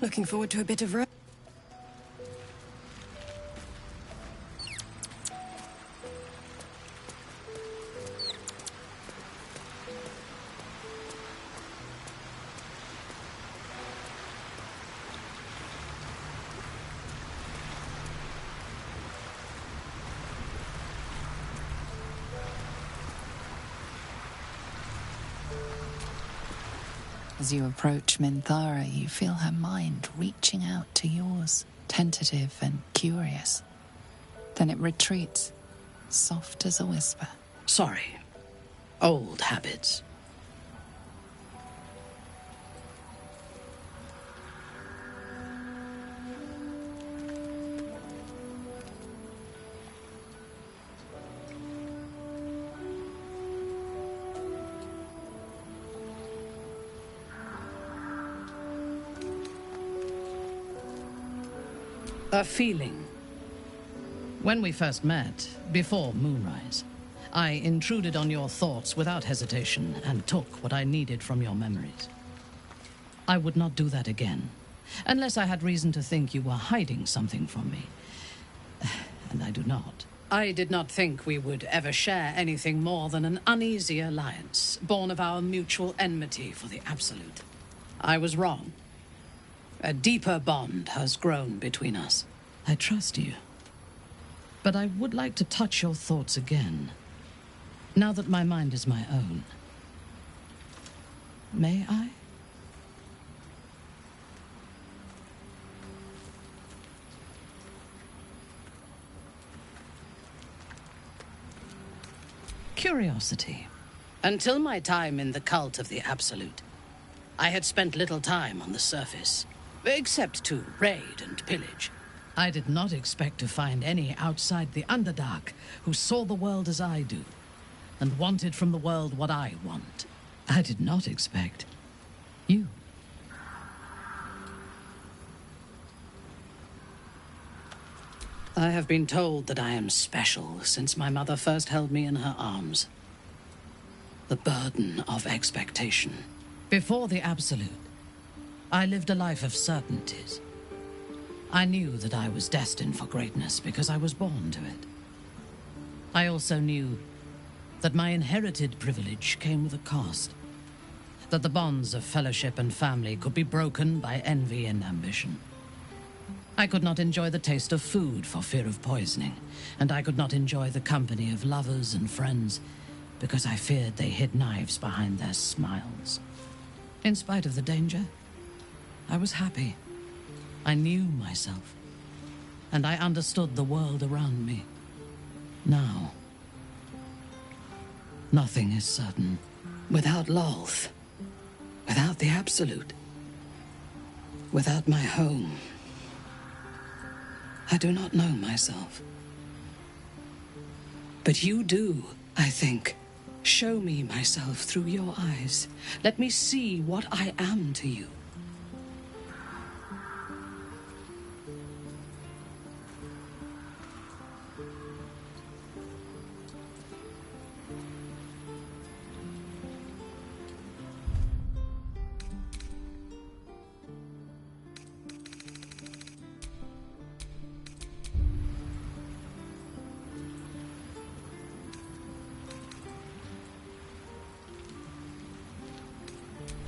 Looking forward to a bit of rest. As you approach Minthara, you feel her mind reaching out to yours, tentative and curious. Then it retreats, soft as a whisper. Sorry. Old habits. A feeling. When we first met, before moonrise, I intruded on your thoughts without hesitation and took what I needed from your memories. I would not do that again, unless I had reason to think you were hiding something from me. And I do not. I did not think we would ever share anything more than an uneasy alliance, born of our mutual enmity for the Absolute. I was wrong. A deeper bond has grown between us. I trust you. But I would like to touch your thoughts again, now that my mind is my own. May I? Curiosity. Until my time in the cult of the Absolute, I had spent little time on the surface, except to raid and pillage. I did not expect to find any outside the Underdark who saw the world as I do, and wanted from the world what I want. I did not expect you. I have been told that I am special since my mother first held me in her arms. The burden of expectation. Before the Absolute, I lived a life of certainties. I knew that I was destined for greatness because I was born to it. I also knew that my inherited privilege came with a cost. That the bonds of fellowship and family could be broken by envy and ambition. I could not enjoy the taste of food for fear of poisoning, and I could not enjoy the company of lovers and friends because I feared they hid knives behind their smiles. In spite of the danger, I was happy. I knew myself, and I understood the world around me. Now, nothing is certain. Without Lolth, without the Absolute, without my home, I do not know myself. But you do, I think. Show me myself through your eyes. Let me see what I am to you.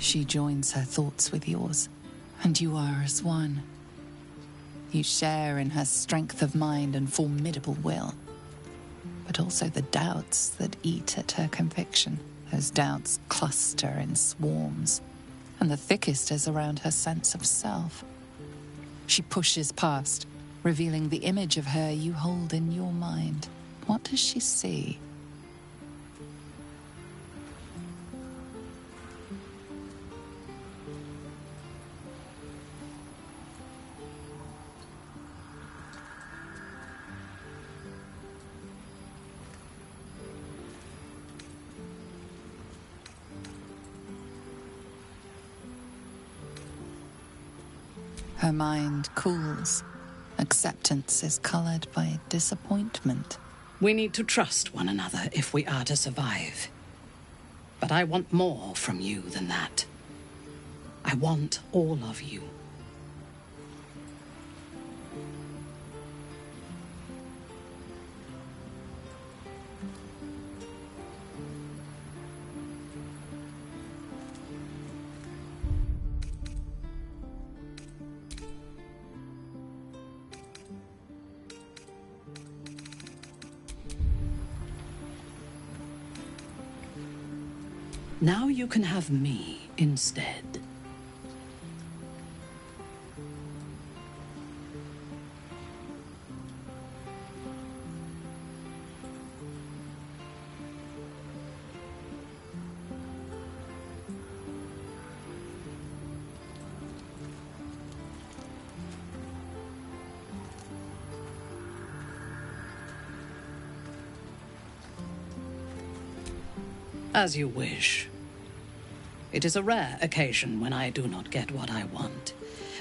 She joins her thoughts with yours, and you are as one. You share in her strength of mind and formidable will, but also the doubts that eat at her conviction. Those doubts cluster in swarms, and the thickest is around her sense of self. She pushes past, revealing the image of her you hold in your mind. What does she see? Her mind cools. Acceptance is colored by disappointment. We need to trust one another if we are to survive. But I want more from you than that. I want all of you. Now you can have me instead. As you wish. It is a rare occasion when I do not get what I want.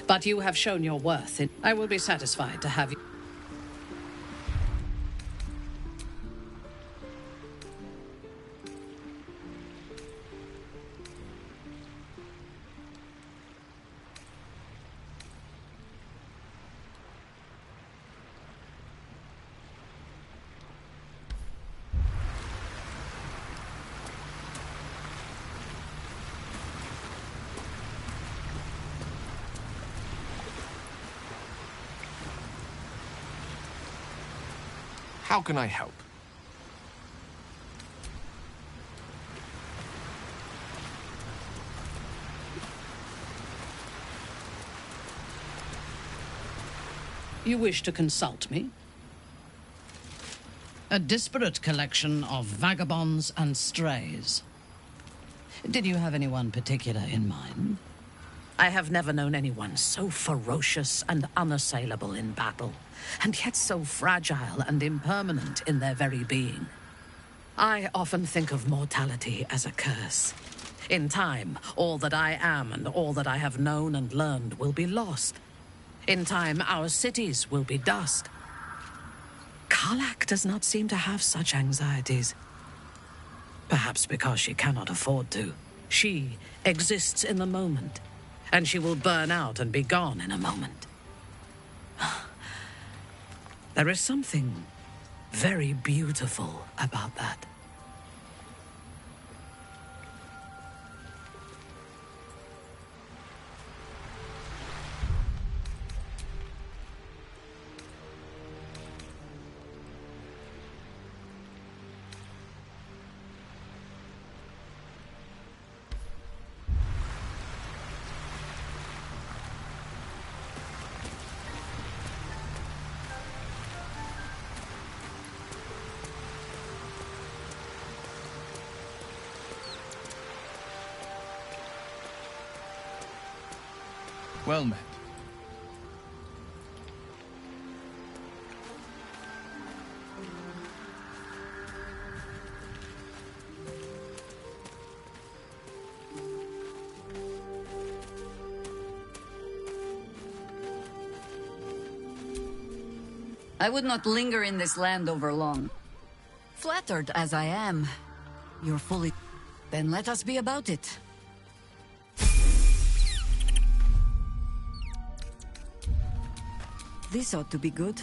But you have shown your worth. I will be satisfied to have you. How can I help? You wish to consult me? A disparate collection of vagabonds and strays. Did you have anyone particular in mind? I have never known anyone so ferocious and unassailable in battle, and yet so fragile and impermanent in their very being. I often think of mortality as a curse. In time, all that I am and all that I have known and learned will be lost. In time, our cities will be dust. Karlach does not seem to have such anxieties. Perhaps because she cannot afford to. She exists in the moment, and she will burn out and be gone in a moment. There is something very beautiful about that. Well met. I would not linger in this land over long. Flattered as I am, you're fully... Then let us be about it. This ought to be good.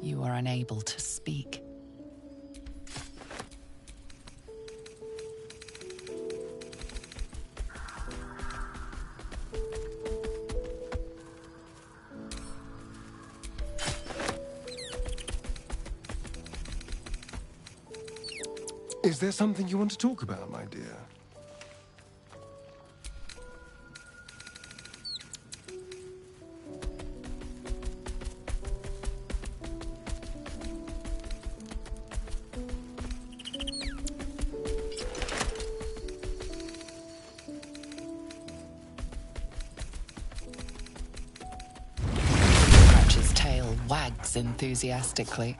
You are unable to speak. Is there something you want to talk about, my dear? Crouch's tail wags enthusiastically.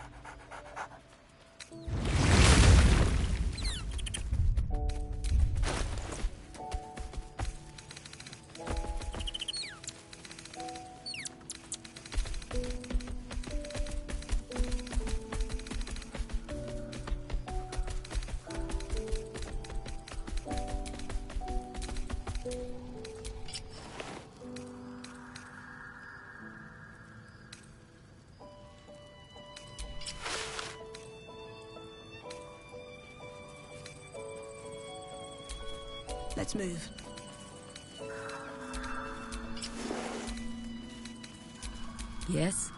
Let's move. Yes?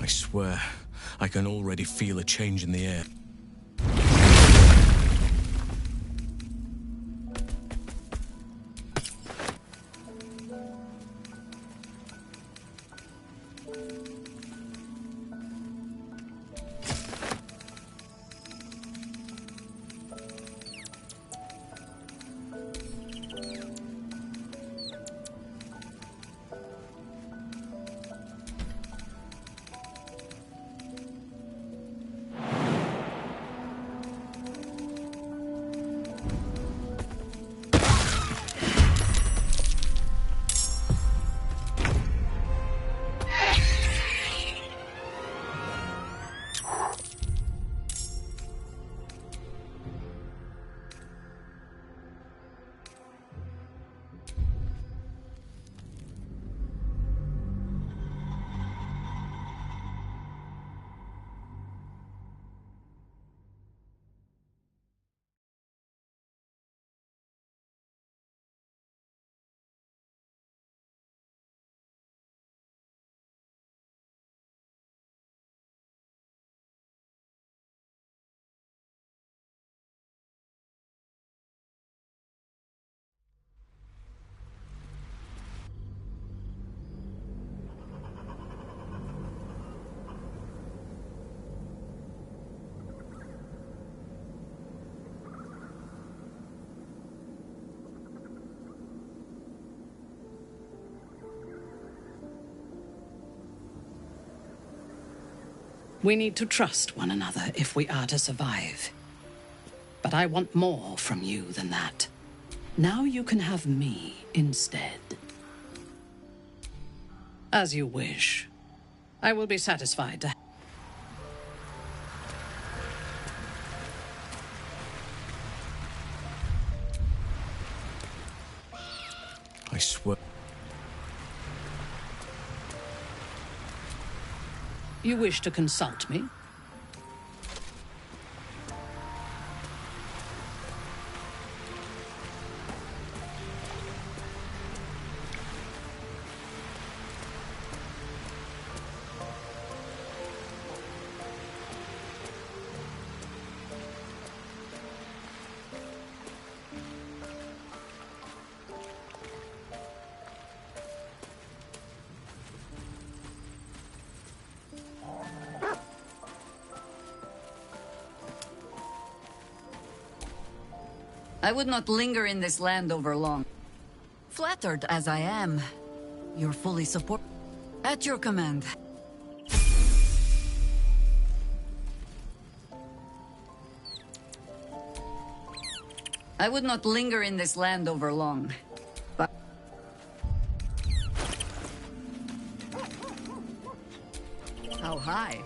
I swear, I can already feel a change in the air. We need to trust one another if we are to survive. But I want more from you than that. Now you can have me instead. As you wish. I will be satisfied to... I swear. You wish to consult me? I would not linger in this land over long. Flattered as I am, your fully support. At your command. I would not linger in this land over long. But how high?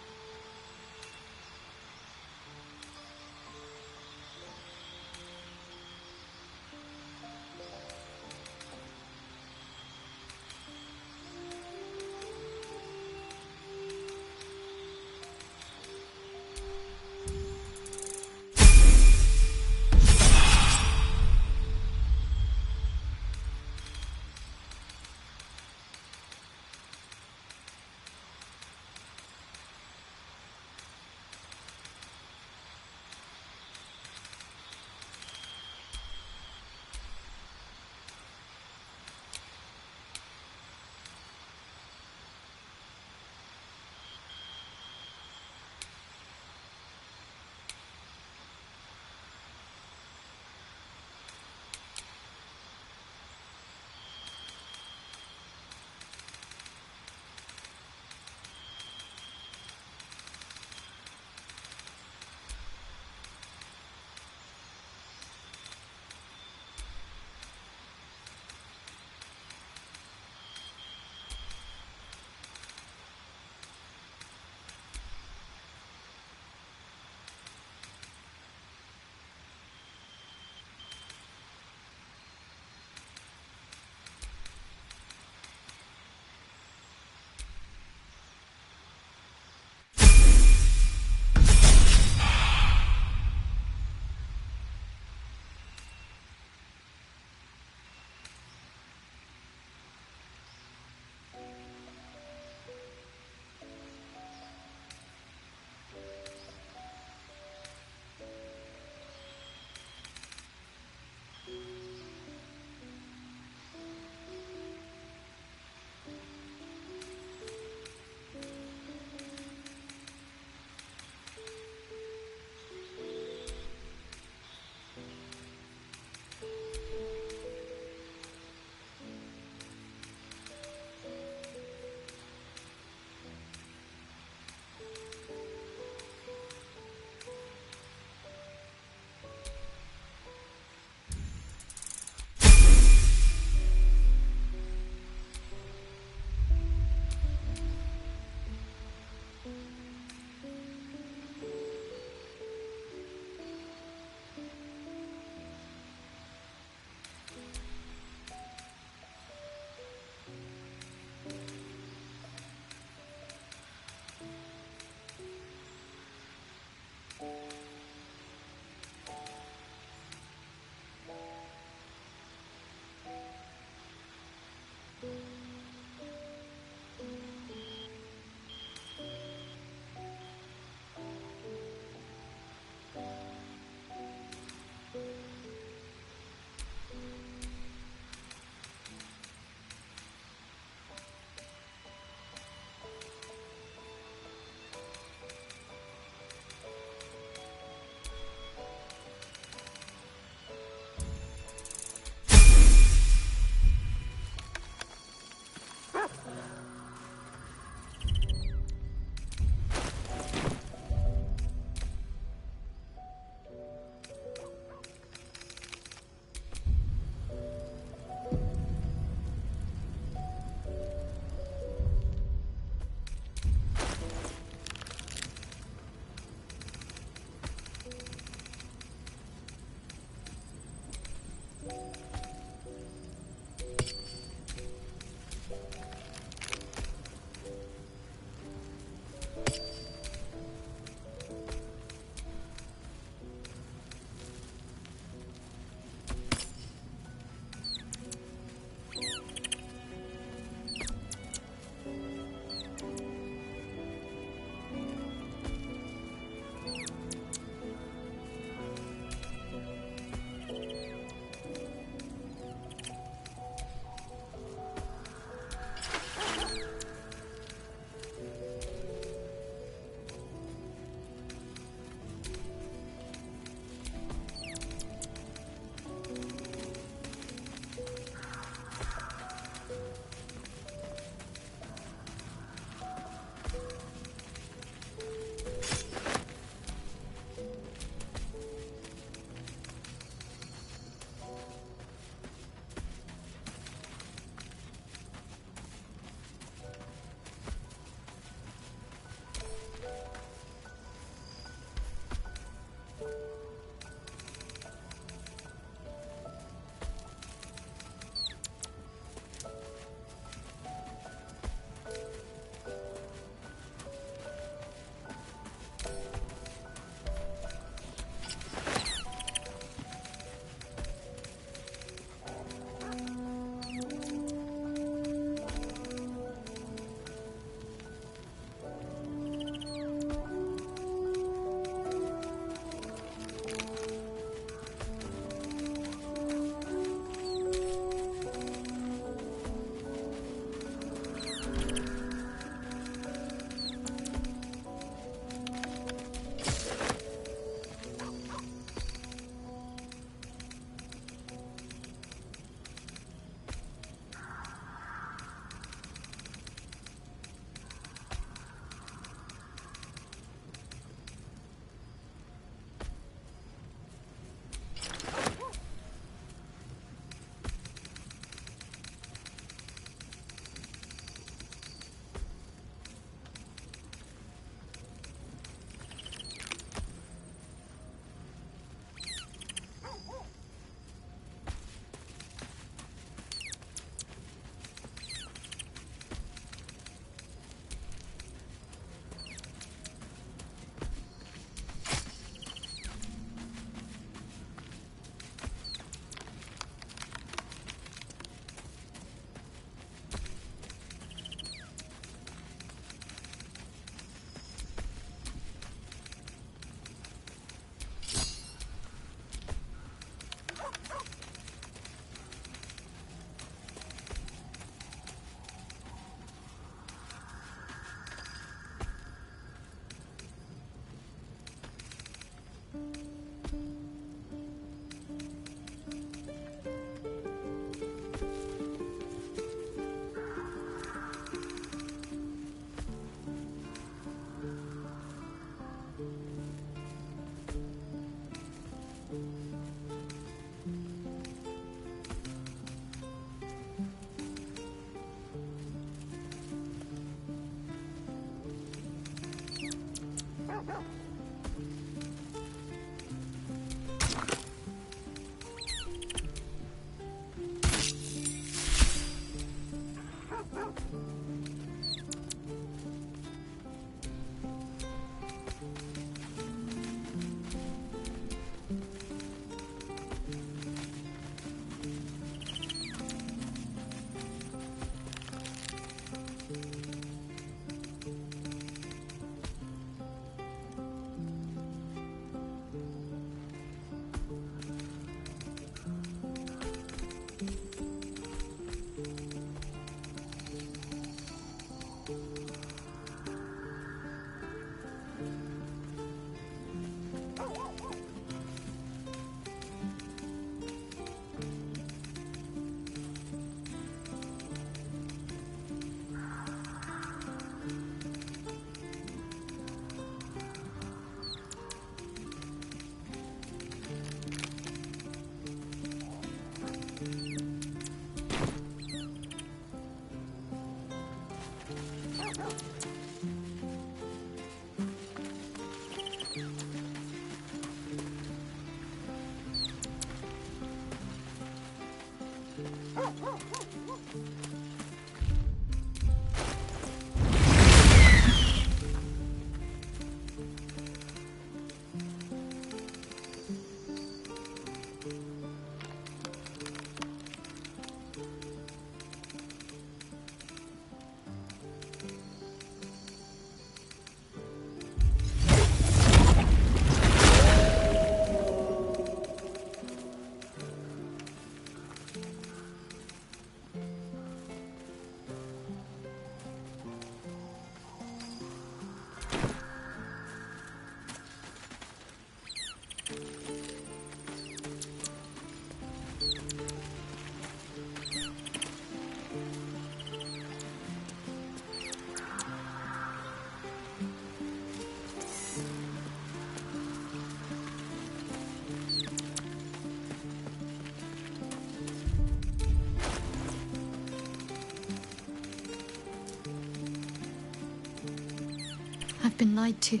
I've been lied to.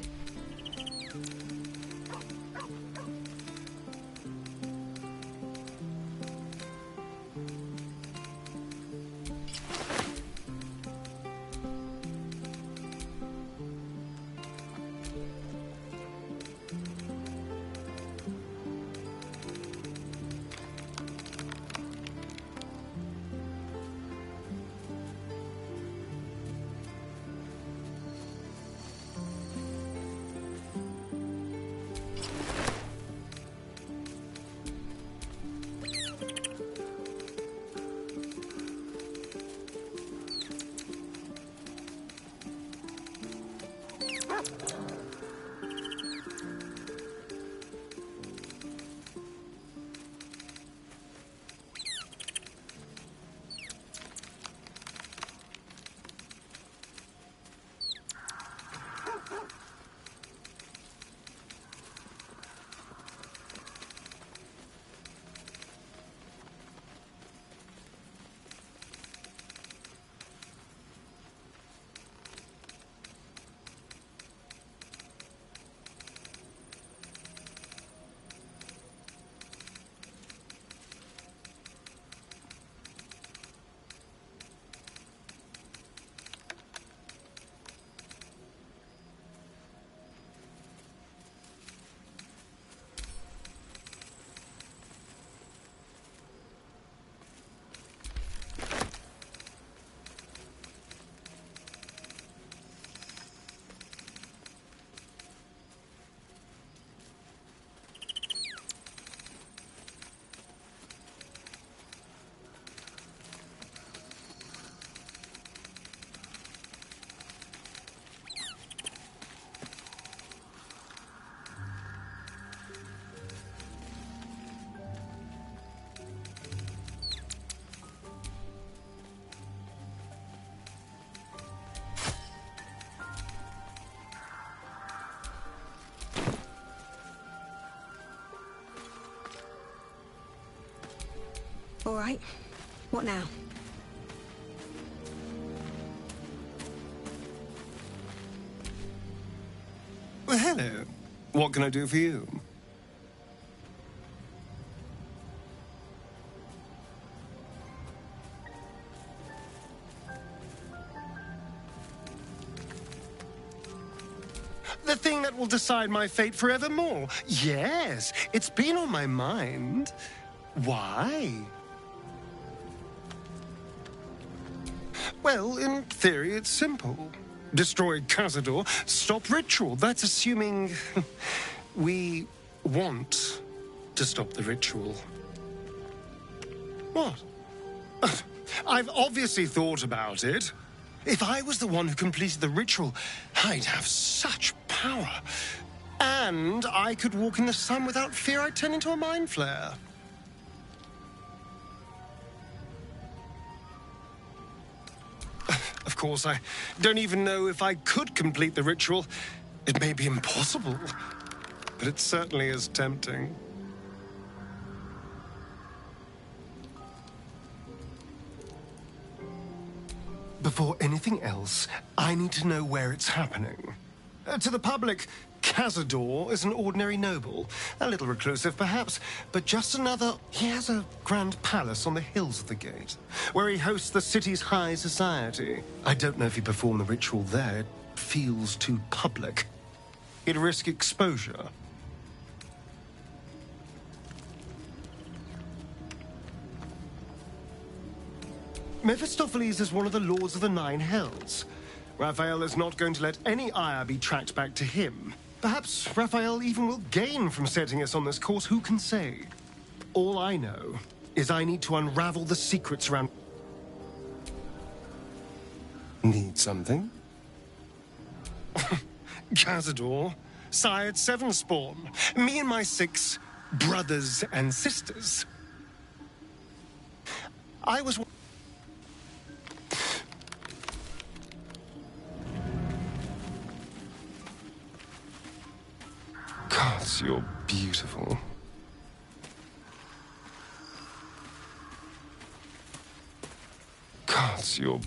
right. What now? Well, hello. What can I do for you? The thing that will decide my fate forevermore. Yes, it's been on my mind. Why? Well, in theory, it's simple. Destroy Cazador, stop ritual. That's assuming we want to stop the ritual. What? I've obviously thought about it. If I was the one who completed the ritual, I'd have such power. And I could walk in the sun without fear I'd turn into a mind flare. Of course, I don't even know if I could complete the ritual. It may be impossible, but it certainly is tempting. Before anything else, I need to know where it's happening. To the public, Cazador is an ordinary noble. A little reclusive, perhaps, but just another... He has a grand palace on the hills of the gate, where he hosts the city's high society. I don't know if he performed the ritual there. It feels too public. He'd risk exposure. Mephistopheles is one of the Lords of the Nine Hells. Raphael is not going to let any ire be tracked back to him. Perhaps Raphael even will gain from setting us on this course, who can say? All I know is I need to unravel the secrets around... Need something? Cazador, sired 7 spawn. Me and my 6 brothers and sisters. I was... Gods, you're beautiful. Gods, you're...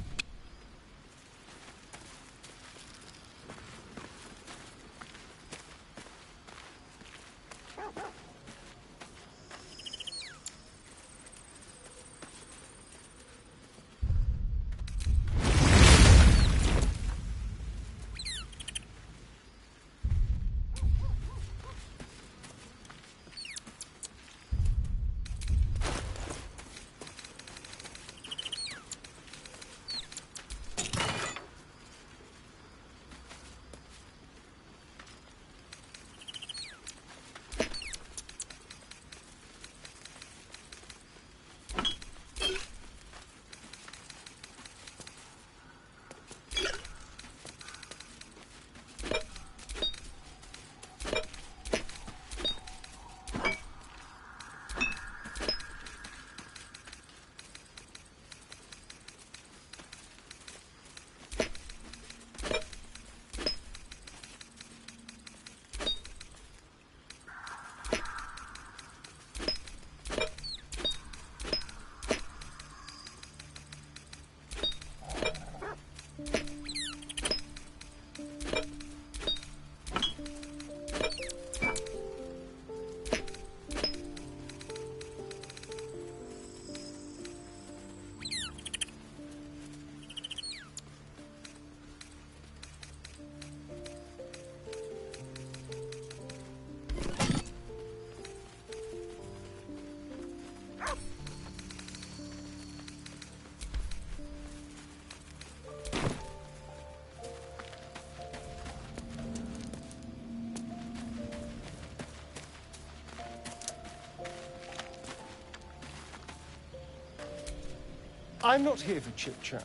I'm not here for chit-chat.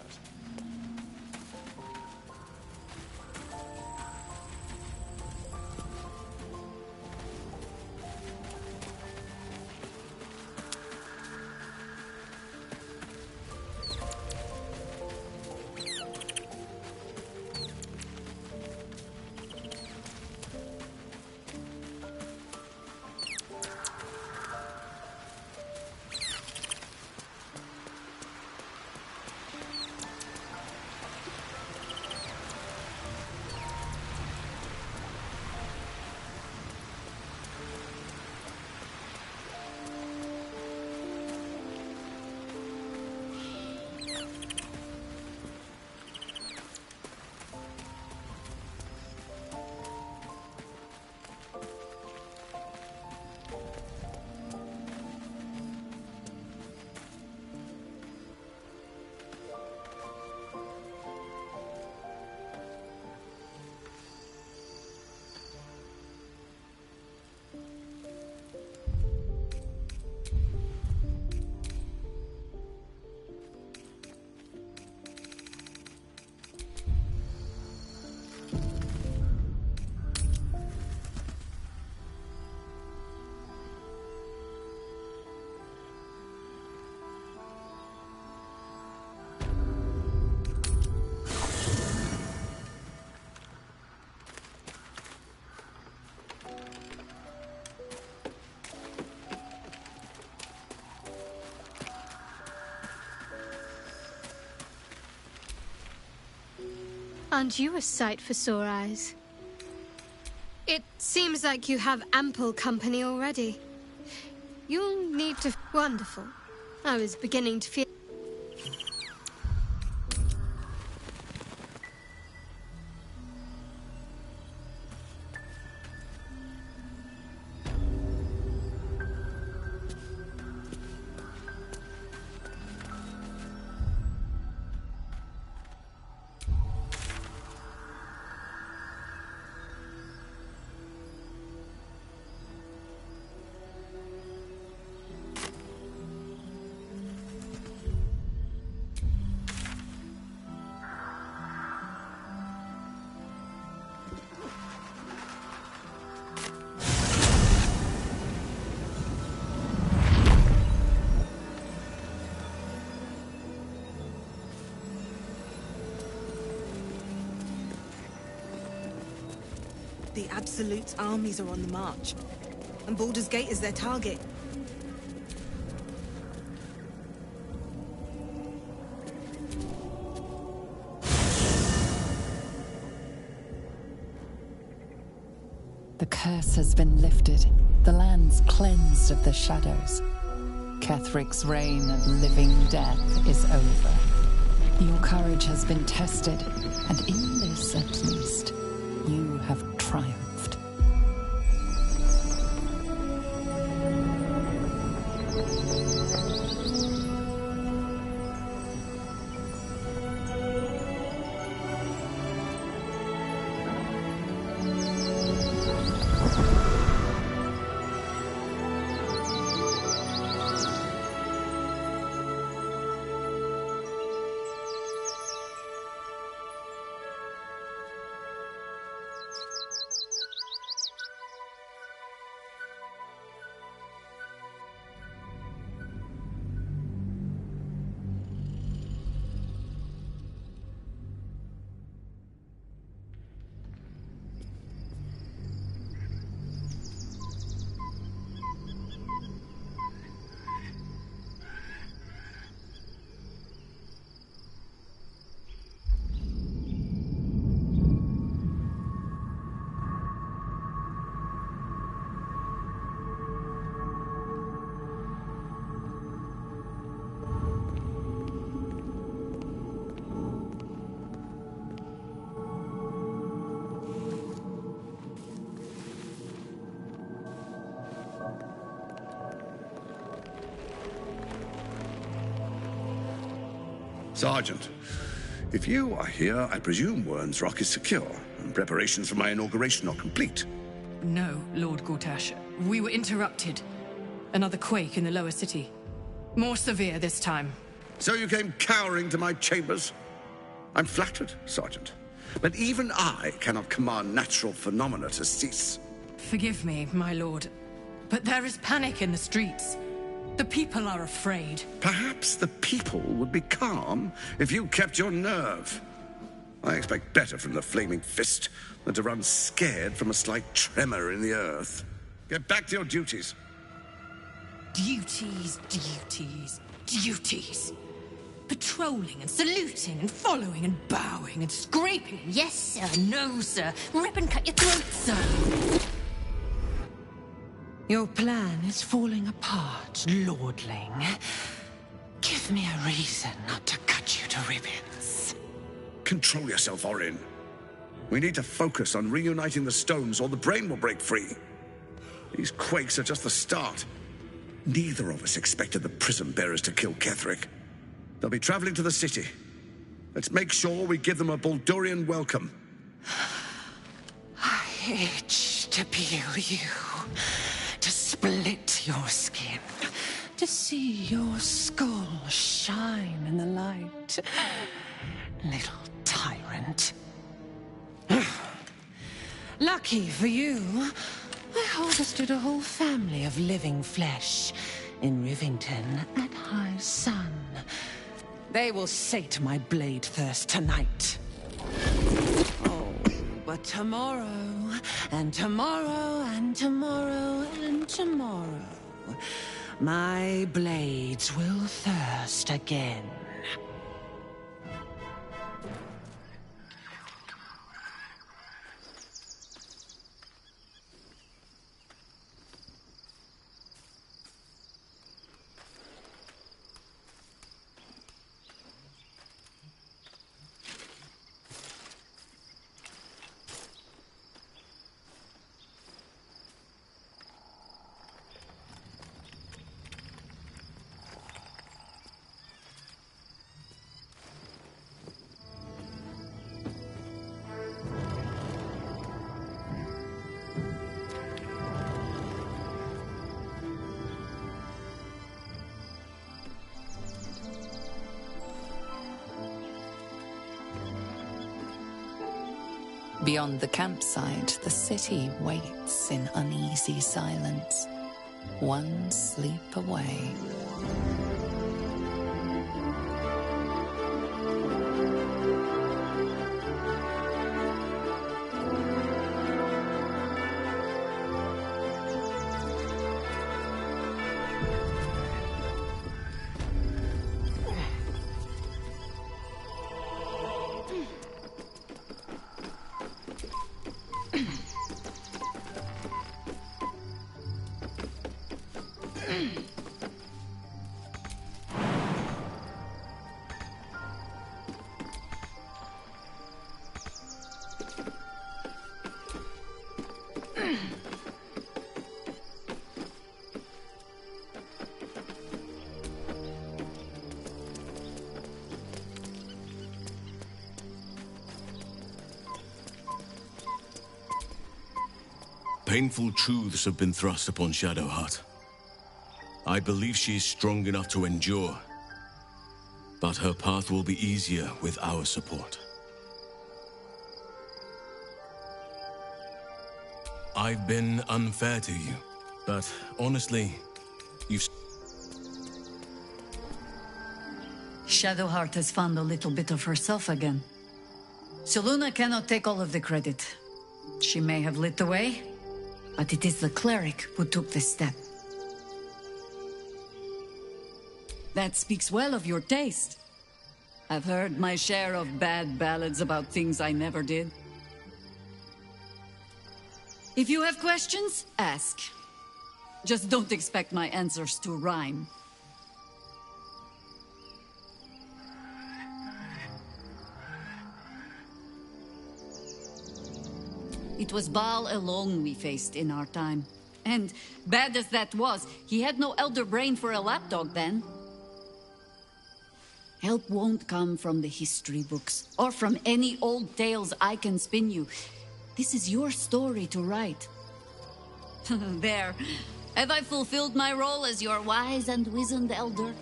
Aren't you a sight for sore eyes? It seems like you have ample company already. You'll need to... Wonderful. I was beginning to feel... The Absolute's armies are on the march, and Baldur's Gate is their target. The curse has been lifted. The land's cleansed of the shadows. Kethric's reign of living death is over. Your courage has been tested, and in this at least, you have triumphed. Sergeant, if you are here, I presume Wern's Rock is secure, and preparations for my inauguration are complete. No, Lord Gortash. We were interrupted. Another quake in the lower city. More severe this time. So you came cowering to my chambers? I'm flattered, Sergeant. But even I cannot command natural phenomena to cease. Forgive me, my lord, but there is panic in the streets. The people are afraid. Perhaps the people would be calm if you kept your nerve. I expect better from the Flaming Fist than to run scared from a slight tremor in the earth. Get back to your duties. Duties, duties, duties. Patrolling and saluting and following and bowing and scraping. Yes, sir. No, sir. Rip and cut your throat, sir. Your plan is falling apart, lordling. Give me a reason not to cut you to ribbons. Control yourself, Orin. We need to focus on reuniting the stones or the brain will break free. These quakes are just the start. Neither of us expected the prison bearers to kill Ketheric. They'll be traveling to the city. Let's make sure we give them a Baldurian welcome. I itch to peel you, to split your skin, to see your skull shine in the light. Little tyrant. Lucky for you, I harvested a whole family of living flesh in Rivington at high sun. They will sate my blade thirst tonight. Oh, but tomorrow, and tomorrow, and tomorrow, and tomorrow, my blades will thirst again. Beyond the campsite, the city waits in uneasy silence, one sleep away. Painful truths have been thrust upon Shadowheart. I believe she is strong enough to endure, but her path will be easier with our support. I've been unfair to you, but honestly, you've... Shadowheart has found a little bit of herself again. Selûne cannot take all of the credit. She may have lit the way, but it is the cleric who took this step. That speaks well of your taste. I've heard my share of bad ballads about things I never did. If you have questions, ask. Just don't expect my answers to rhyme. It was Baal alone we faced in our time. And, bad as that was, he had no elder brain for a lapdog then. Help won't come from the history books, or from any old tales I can spin you. This is your story to write. There. Have I fulfilled my role as your wise and wizened elder?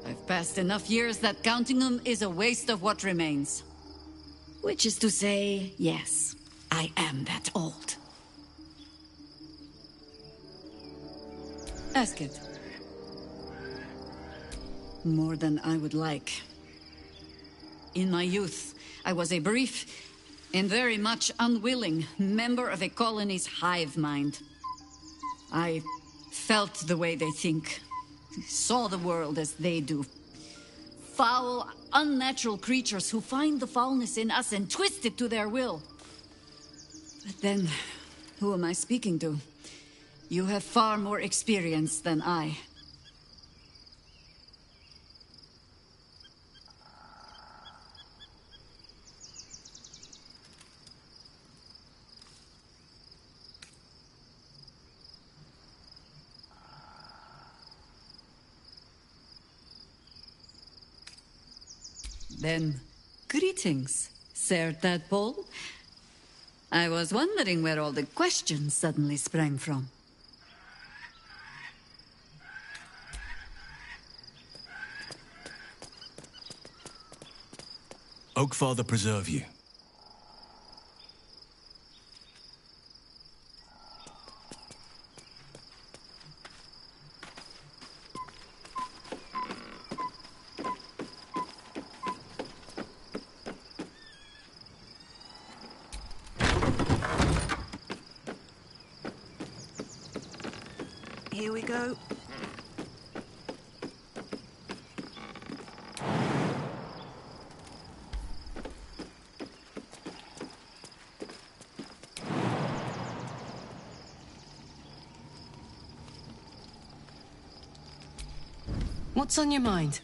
I've passed enough years that counting them is a waste of what remains. Which is to say, yes, I am that old. Ask it. More than I would like. In my youth, I was a brief and very much unwilling member of a colony's hive mind. I felt the way they think, saw the world as they do. Foul, unnatural creatures who find the foulness in us and twist it to their will. But then, who am I speaking to? You have far more experience than I. Then, greetings, Sir Tadpole. I was wondering where all the questions suddenly sprang from. Oakfather preserve you. Here we go. What's on your mind?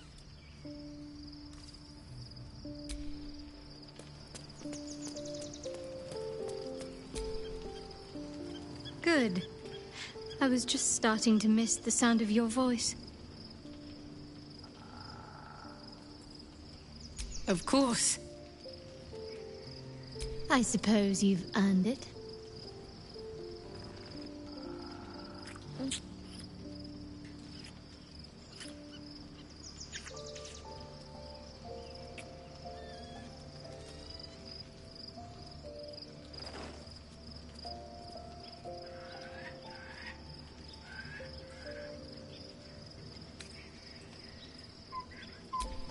Good. I was just starting to miss the sound of your voice. Of course. I suppose you've earned it.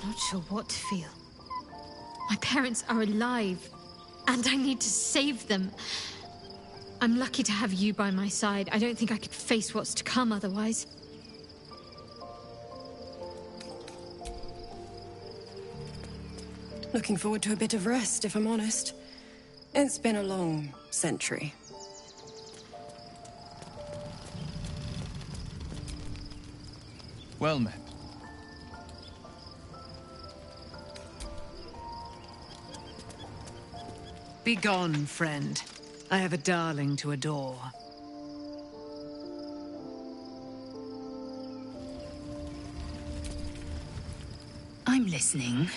Not sure what to feel. My parents are alive, and I need to save them. I'm lucky to have you by my side. I don't think I could face what's to come otherwise. Looking forward to a bit of rest, if I'm honest. It's been a long century. Well met. Begone, friend. I have a darling to adore. I'm listening.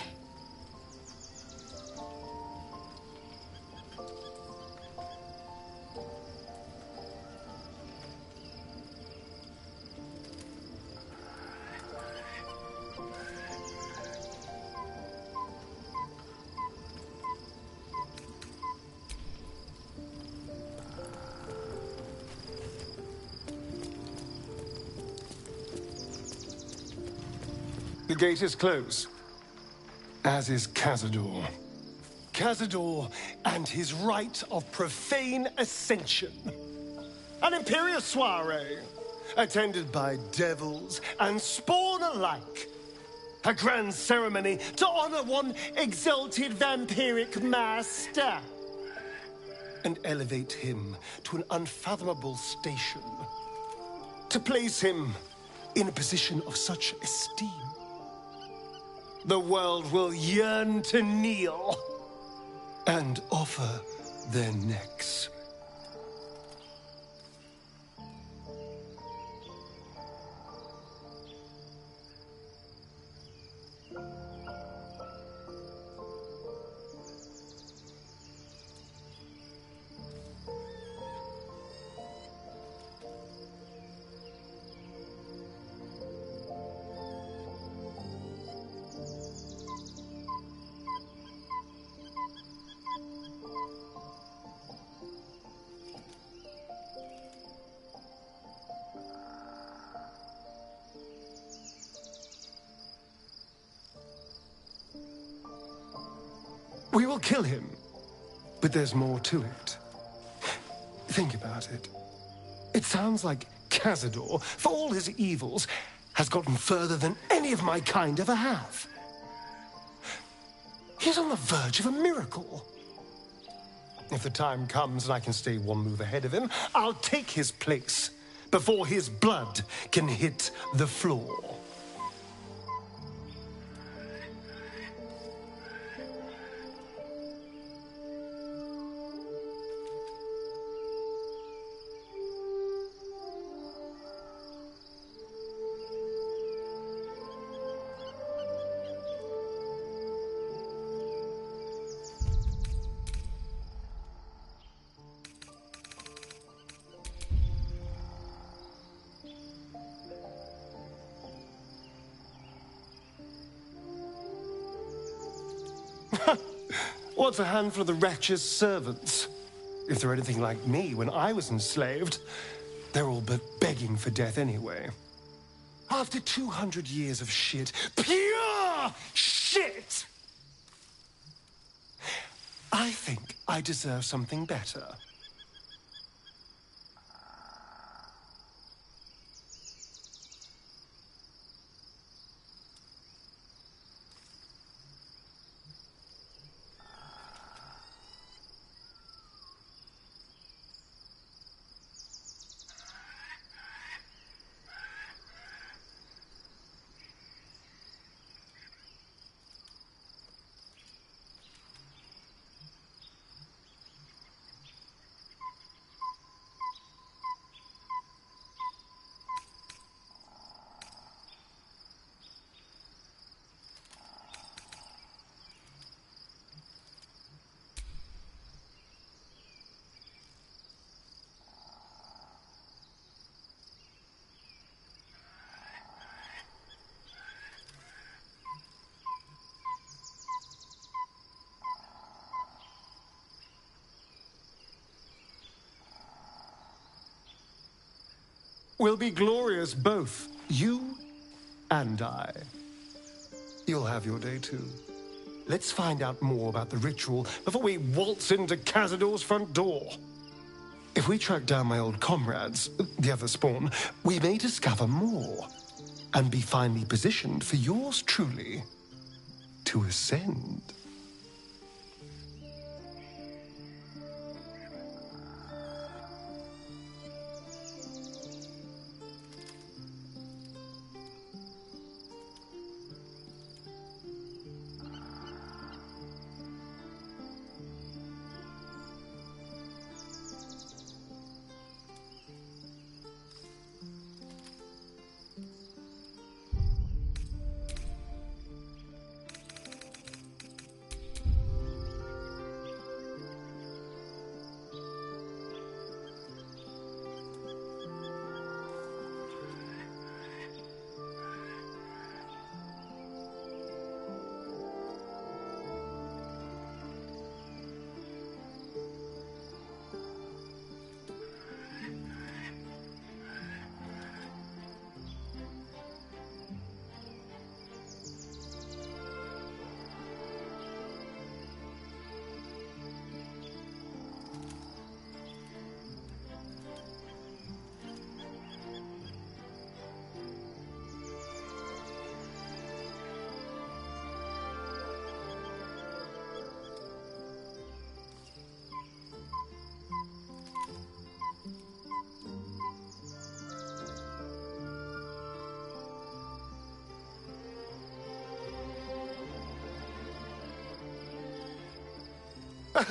The gate is closed, as is Cazador. Cazador and his rite of profane ascension. An imperial soiree, attended by devils and spawn alike. A grand ceremony to honor one exalted vampiric master. And elevate him to an unfathomable station. To place him in a position of such esteem. The world will yearn to kneel and offer their necks. We will kill him, but there's more to it. Think about it. It sounds like Cazador, for all his evils, has gotten further than any of my kind ever have. He's on the verge of a miracle. If the time comes and I can stay one move ahead of him, I'll take his place before his blood can hit the floor. What's a handful of the wretch's servants? If they're anything like me when I was enslaved, they're all but begging for death anyway. After 200 years of shit, pure shit! I think I deserve something better. We'll be glorious, both you and I. You'll have your day too. Let's find out more about the ritual before we waltz into Cazador's front door. If we track down my old comrades, the other spawn, we may discover more and be finely positioned for yours truly to ascend.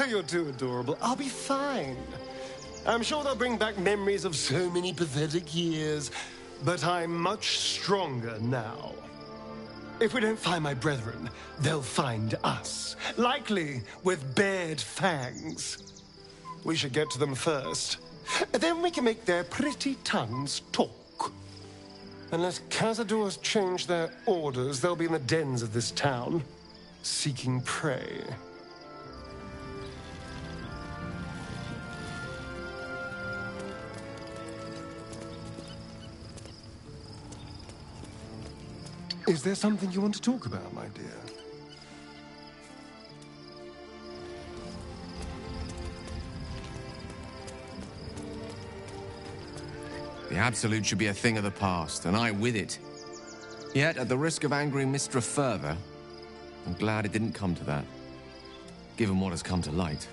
You're too adorable. I'll be fine. I'm sure they'll bring back memories of so many pathetic years, but I'm much stronger now. If we don't find my brethren, they'll find us, likely with bared fangs. We should get to them first. Then we can make their pretty tongues talk. Unless Cazadors change their orders, they'll be in the dens of this town, seeking prey. Is there something you want to talk about, my dear? The Absolute should be a thing of the past, and I with it. Yet, at the risk of angering Mistra further, I'm glad it didn't come to that, given what has come to light.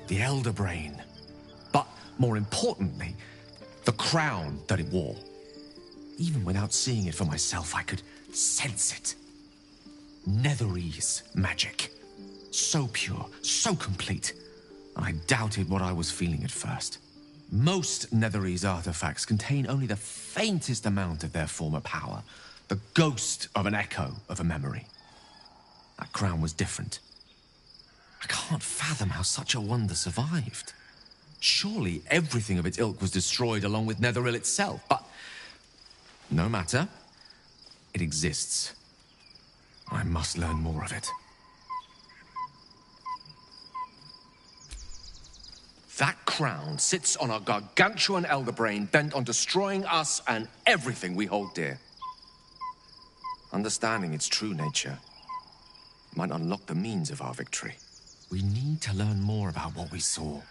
The Elder Brain. But, more importantly, the crown that it wore. Even without seeing it for myself, I could sense it. Netherese magic. So pure, so complete. I doubted what I was feeling at first. Most Netherese artifacts contain only the faintest amount of their former power. The ghost of an echo of a memory. That crown was different. I can't fathom how such a wonder survived. Surely everything of its ilk was destroyed along with Netheril itself, but no matter. It exists. I must learn more of it. That crown sits on a gargantuan elder brain bent on destroying us and everything we hold dear. Understanding its true nature might unlock the means of our victory. We need to learn more about what we saw.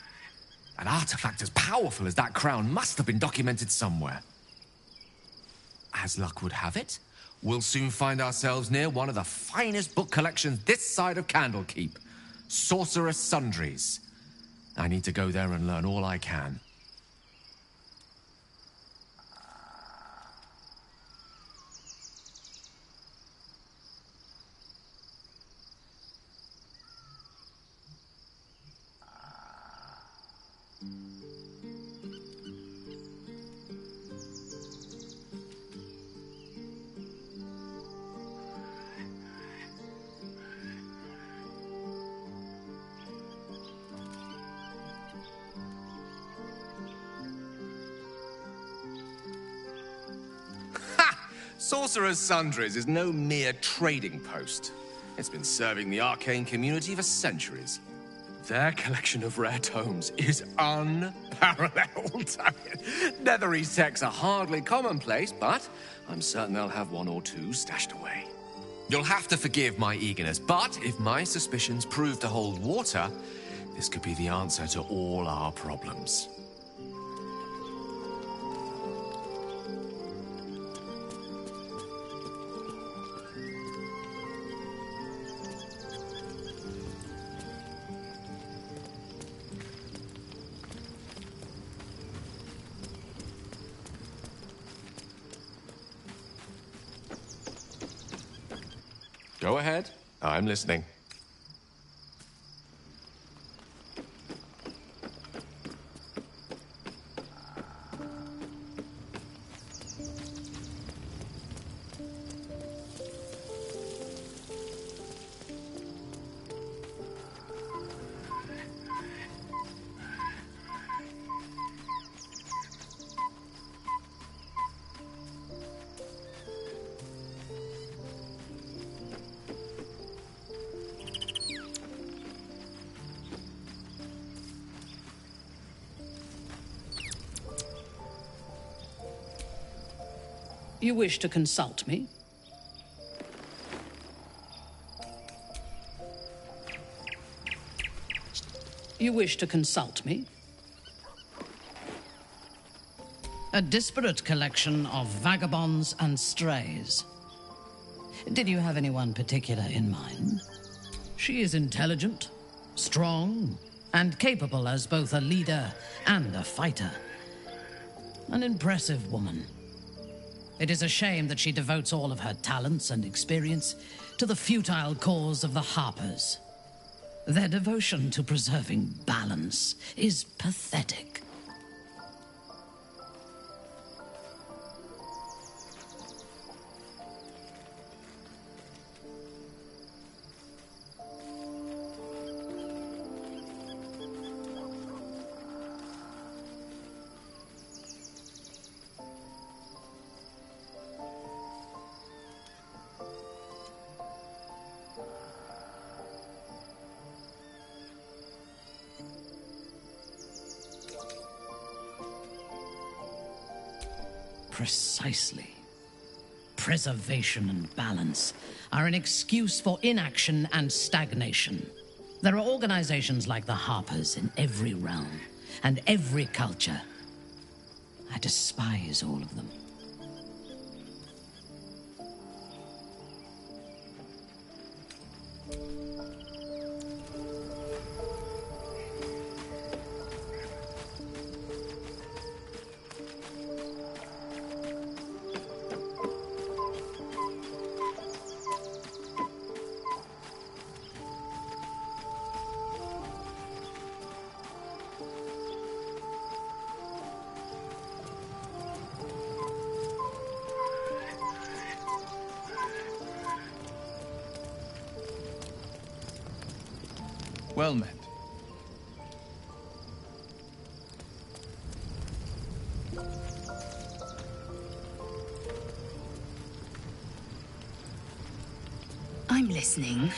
An artifact as powerful as that crown must have been documented somewhere. As luck would have it, we'll soon find ourselves near one of the finest book collections this side of Candlekeep. Sorceress Sundries. I need to go there and learn all I can. Sorcerer's Sundries is no mere trading post. It's been serving the arcane community for centuries. Their collection of rare tomes is unparalleled. Netherese texts are hardly commonplace, but I'm certain they'll have one or two stashed away. You'll have to forgive my eagerness, but if my suspicions prove to hold water, this could be the answer to all our problems. Go ahead. I'm listening. You wish to consult me? You wish to consult me? A disparate collection of vagabonds and strays. Did you have anyone particular in mind? She is intelligent, strong, and capable as both a leader and a fighter. An impressive woman. It is a shame that she devotes all of her talents and experience to the futile cause of the Harpers. Their devotion to preserving balance is pathetic. Precisely. Preservation and balance are an excuse for inaction and stagnation. There are organizations like the Harpers in every realm and every culture. I despise all of them. Well met. I'm listening.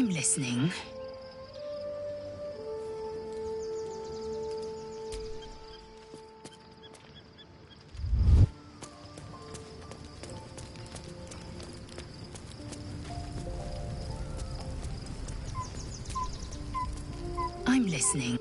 I'm listening. I'm listening.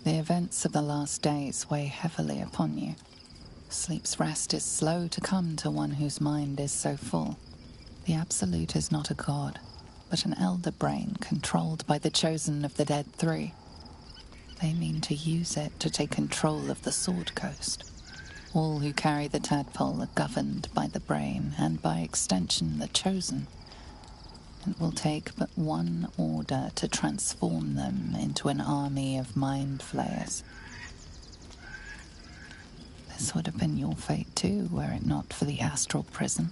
The events of the last days weigh heavily upon you. Sleep's rest is slow to come to one whose mind is so full. The Absolute is not a god, but an elder brain controlled by the chosen of the Dead Three. They mean to use it to take control of the Sword Coast. All who carry the tadpole are governed by the brain, and by extension the chosen. It will take but one order to transform them into an army of mind flayers. This would have been your fate too, were it not for the astral prison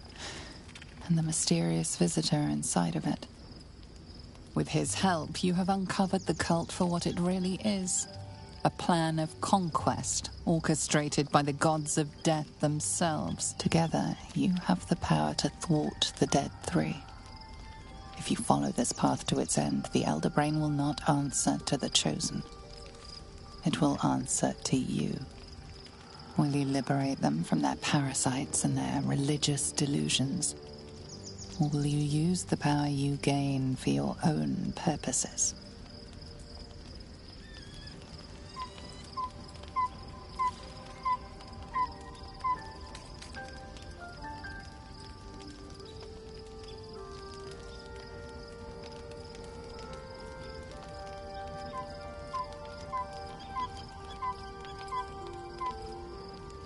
and the mysterious visitor inside of it. With his help, you have uncovered the cult for what it really is. A plan of conquest, orchestrated by the gods of death themselves. Together, you have the power to thwart the Dead Three. If you follow this path to its end, the Elder Brain will not answer to the Chosen. It will answer to you. Will you liberate them from their parasites and their religious delusions? Or will you use the power you gain for your own purposes?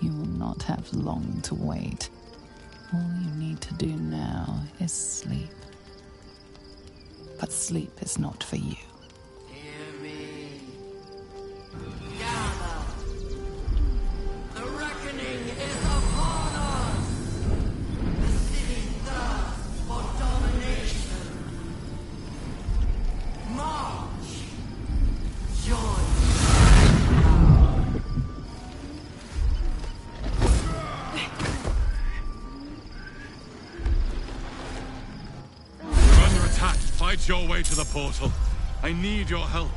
You will not have long to wait. All you need to do now is sleep. But sleep is not for you. Hear me. Gather. The reckoning is upon us. The city thirsts for domination. March. Join. Fight your way to the portal. I need your help.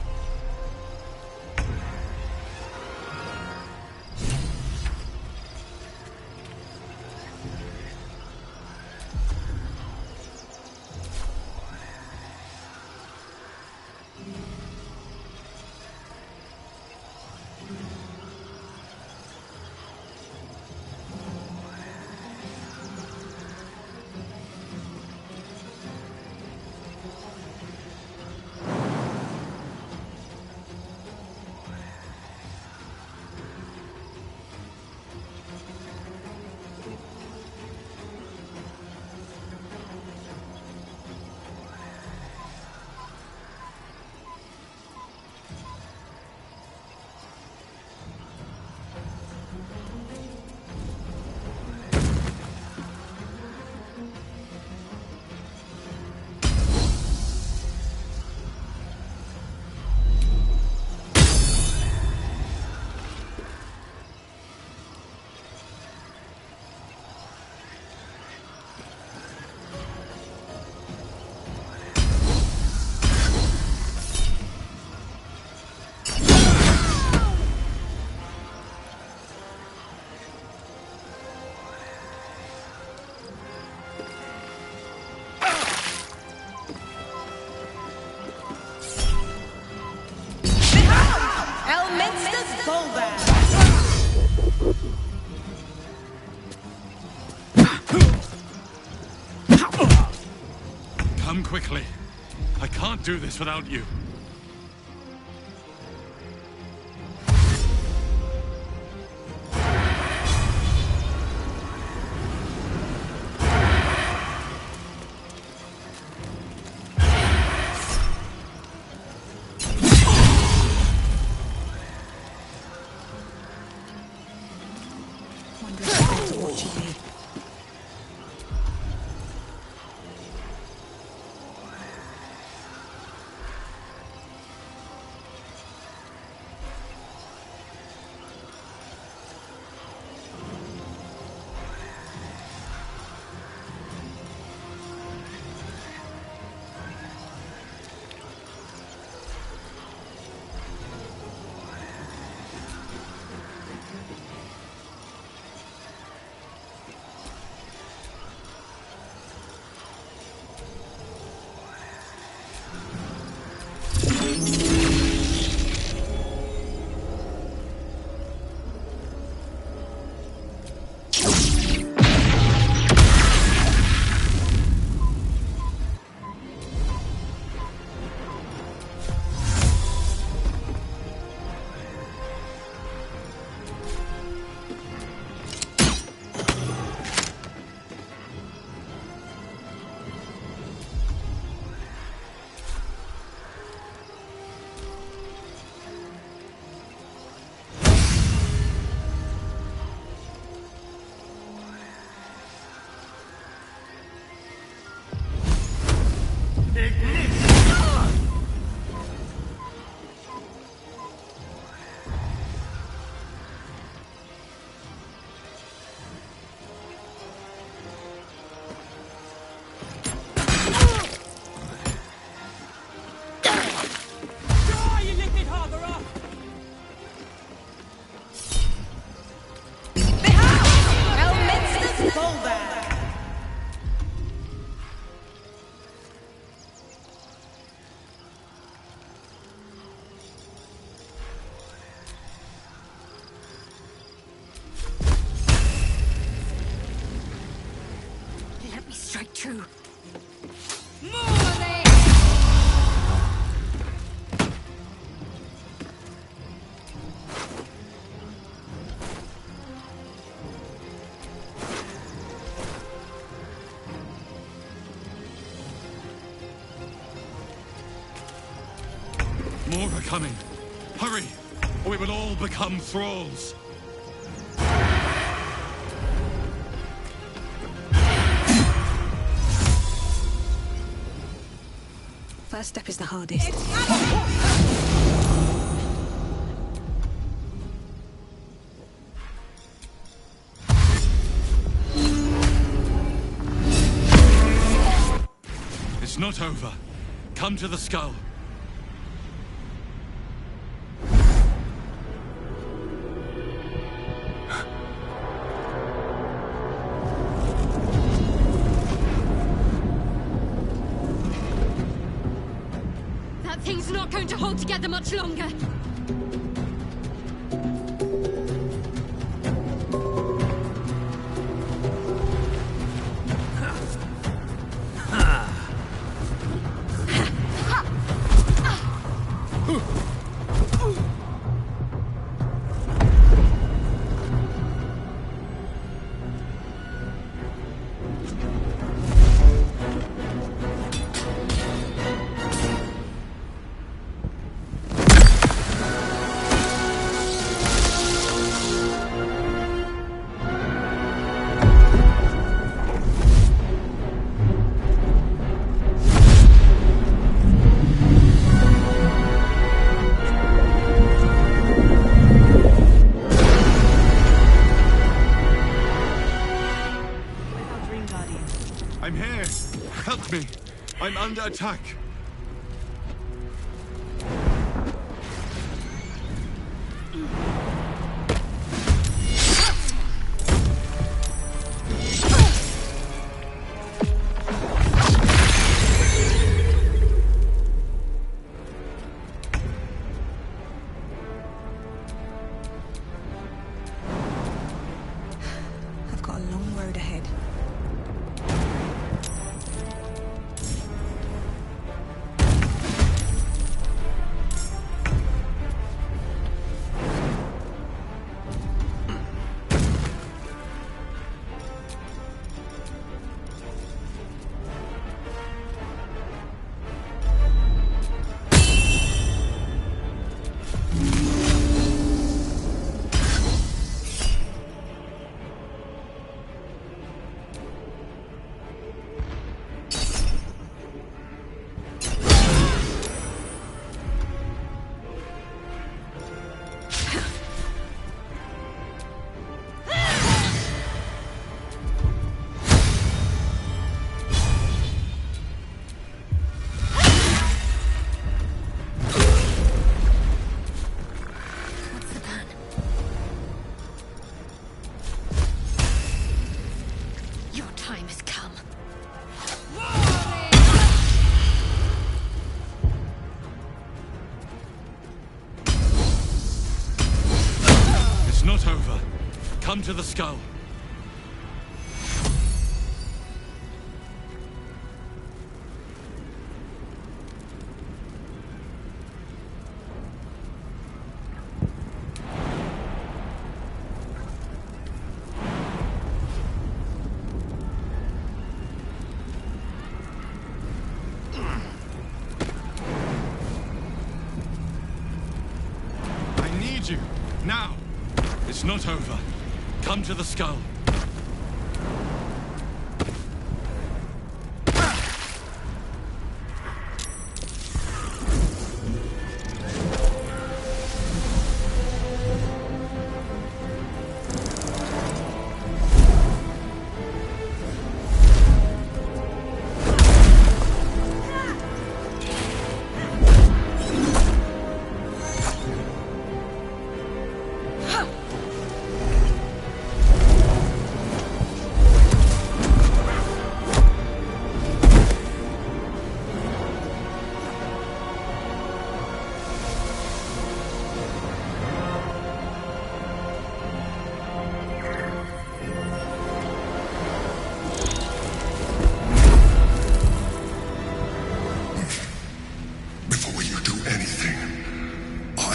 Come quickly. I can't do this without you. true. More are coming. Hurry, or we will all become thralls. First step is the hardest. It's not over. Come to the skull. That thing's not going to hold together much longer. I'm here. Help me. I'm under attack. I've got a long road ahead. Your time has come. It's not over. Come to the skull. I need you. Now. It's not over. Come to the skull.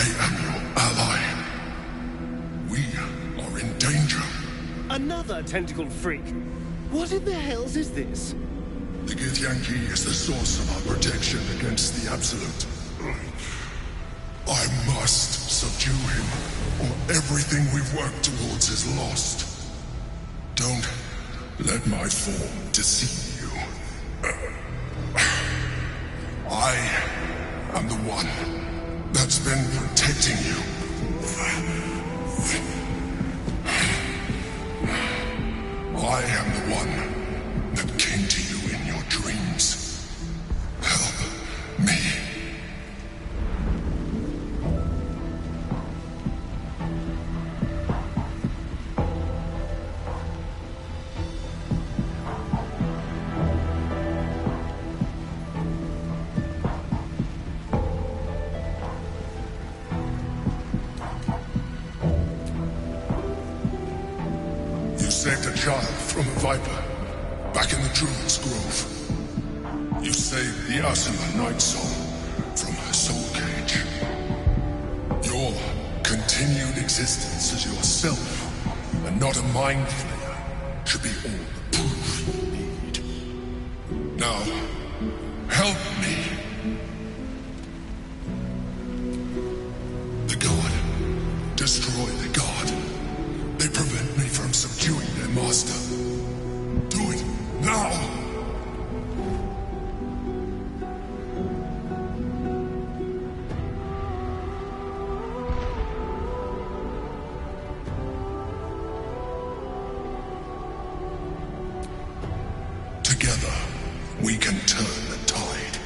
I am your ally. We are in danger. Another tentacled freak. What in the hells is this? The Githyanki is the source of our protection against the Absolute. I must subdue him, or everything we've worked towards is lost. Don't let my form deceive you. I am the one that's been protecting you. I am the one that came to you in your dreams. Help me. You saved a child from a viper, back in the Druid's Grove. You saved the Asuna Night Soul from her soul cage. Your continued existence as yourself, and not a mind flayer, should be all the proof you need. Now, help me. The God. Destroy the God. They prevent me from subduing their master. Do it now! Together, we can turn the tide.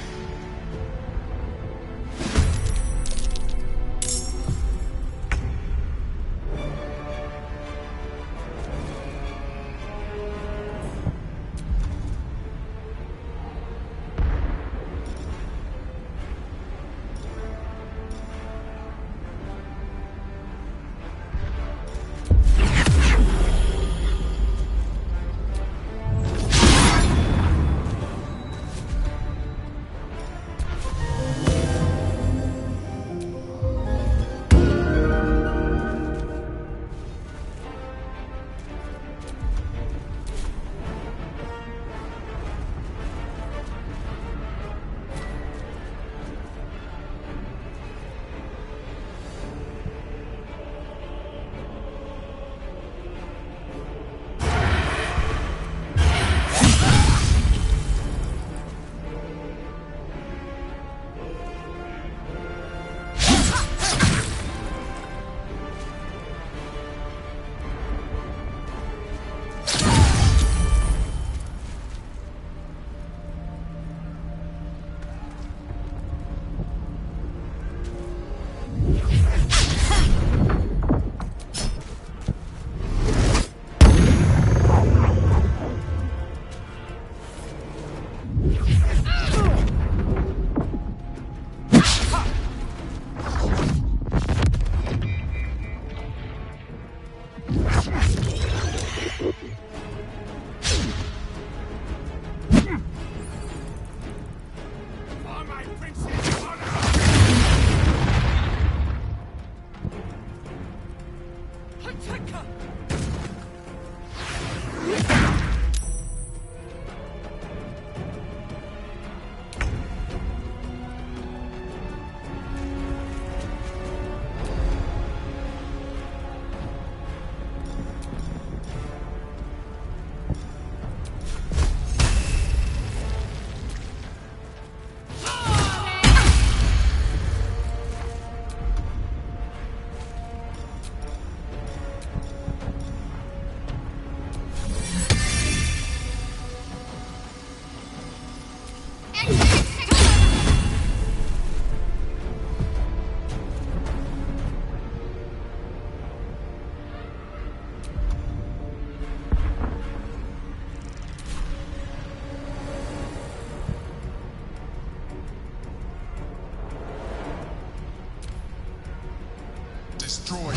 Destroy.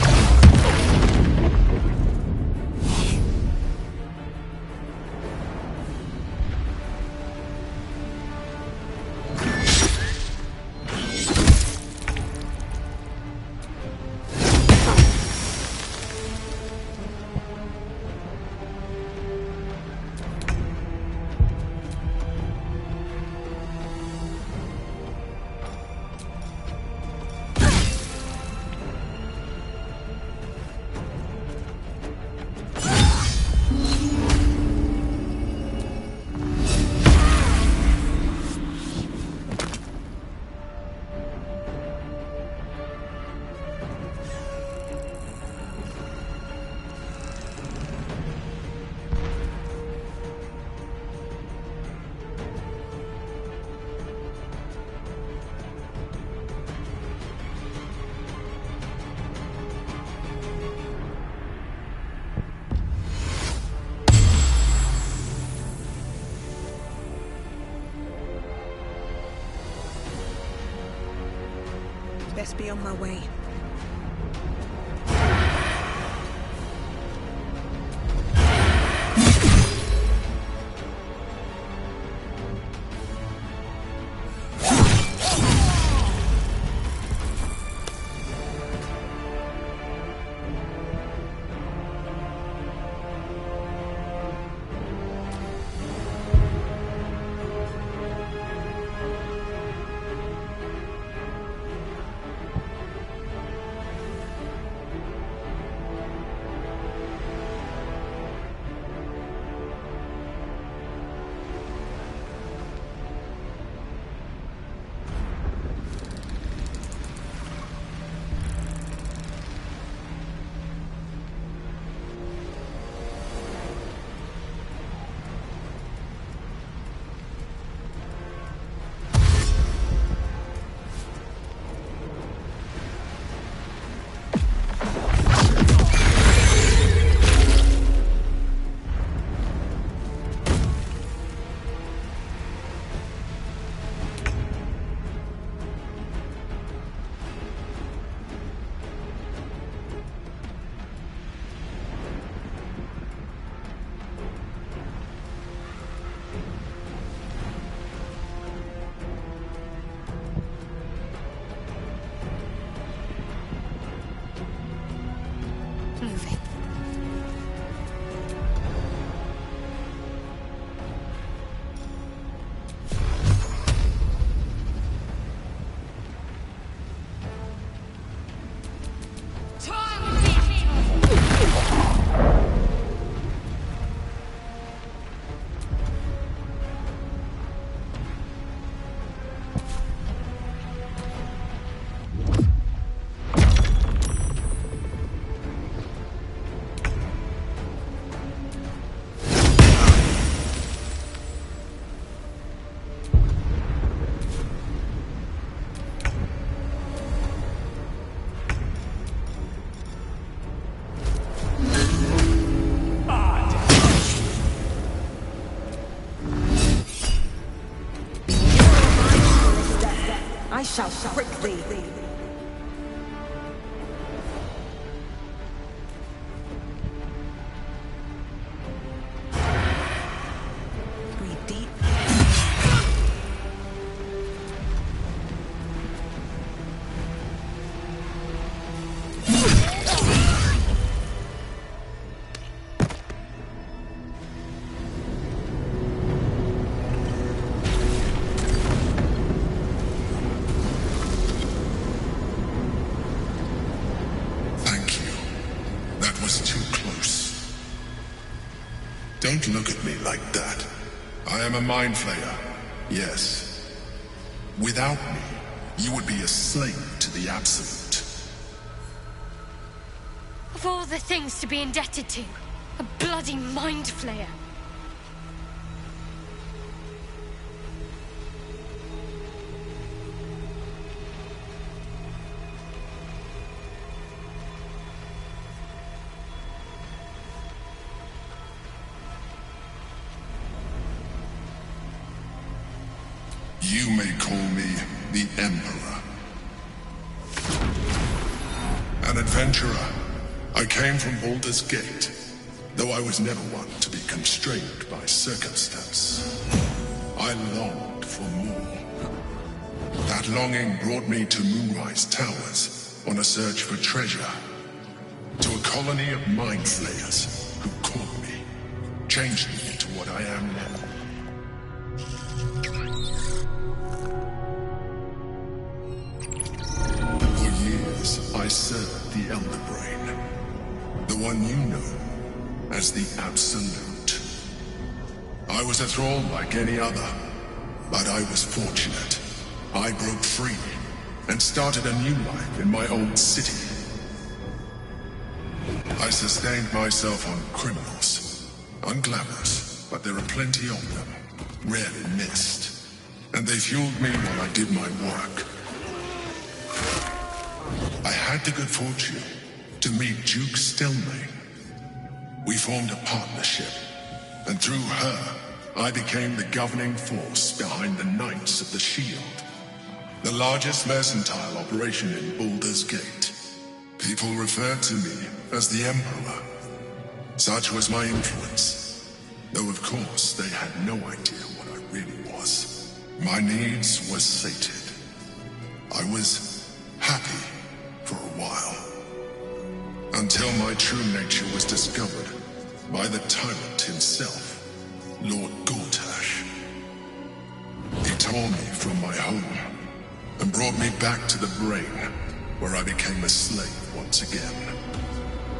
best be on my way. I shall prick thee. Breathe deep. Don't look at me like that. I am a mind flayer, yes. Without me, you would be a slave to the Absolute. Of all the things to be indebted to, a bloody mind flayer. You may call me the Emperor. An adventurer. I came from Baldur's Gate, though I was never one to be constrained by circumstance. I longed for more. That longing brought me to Moonrise Towers on a search for treasure. To a colony of mind flayers who caught me, changed me into what I am now. I served the Elder Brain, the one you know as the Absolute. I was a thrall like any other, but I was fortunate. I broke free and started a new life in my old city. I sustained myself on criminals, unglamorous, but there are plenty of them, rarely missed, and they fueled me while I did my work. I had the good fortune to meet Duke Stelmane. We formed a partnership, and through her, I became the governing force behind the Knights of the Shield. The largest mercantile operation in Baldur's Gate. People referred to me as the Emperor. Such was my influence. Though of course they had no idea what I really was. My needs were sated. I was happy for a while. Until my true nature was discovered by the tyrant himself, Lord Gortash. He tore me from my home and brought me back to the brain, where I became a slave once again.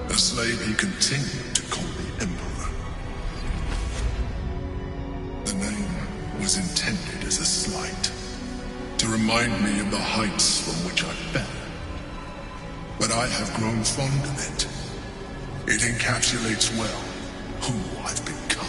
A slave he continued to call the Emperor. The name was intended as a slight, to remind me of the heights from which I fell. But I have grown fond of it. It encapsulates well who I've become.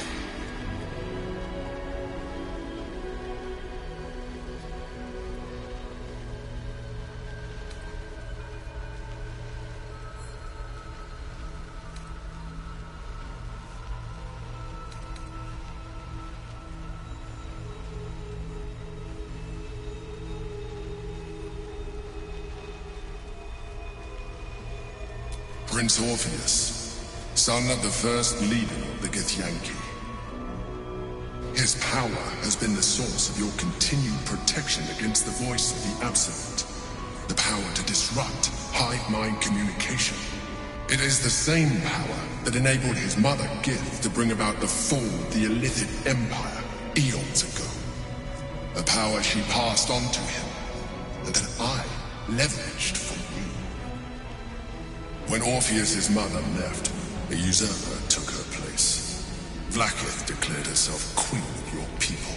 Prince Orpheus, son of the first leader of the Githyanki. His power has been the source of your continued protection against the voice of the Absolute. The power to disrupt hive-mind communication. It is the same power that enabled his mother, Gith, to bring about the fall of the Illithid Empire eons ago. A power she passed on to him, and that I leveraged for you. When Orpheus's mother left, a usurper took her place. Vlaakith declared herself queen of your people.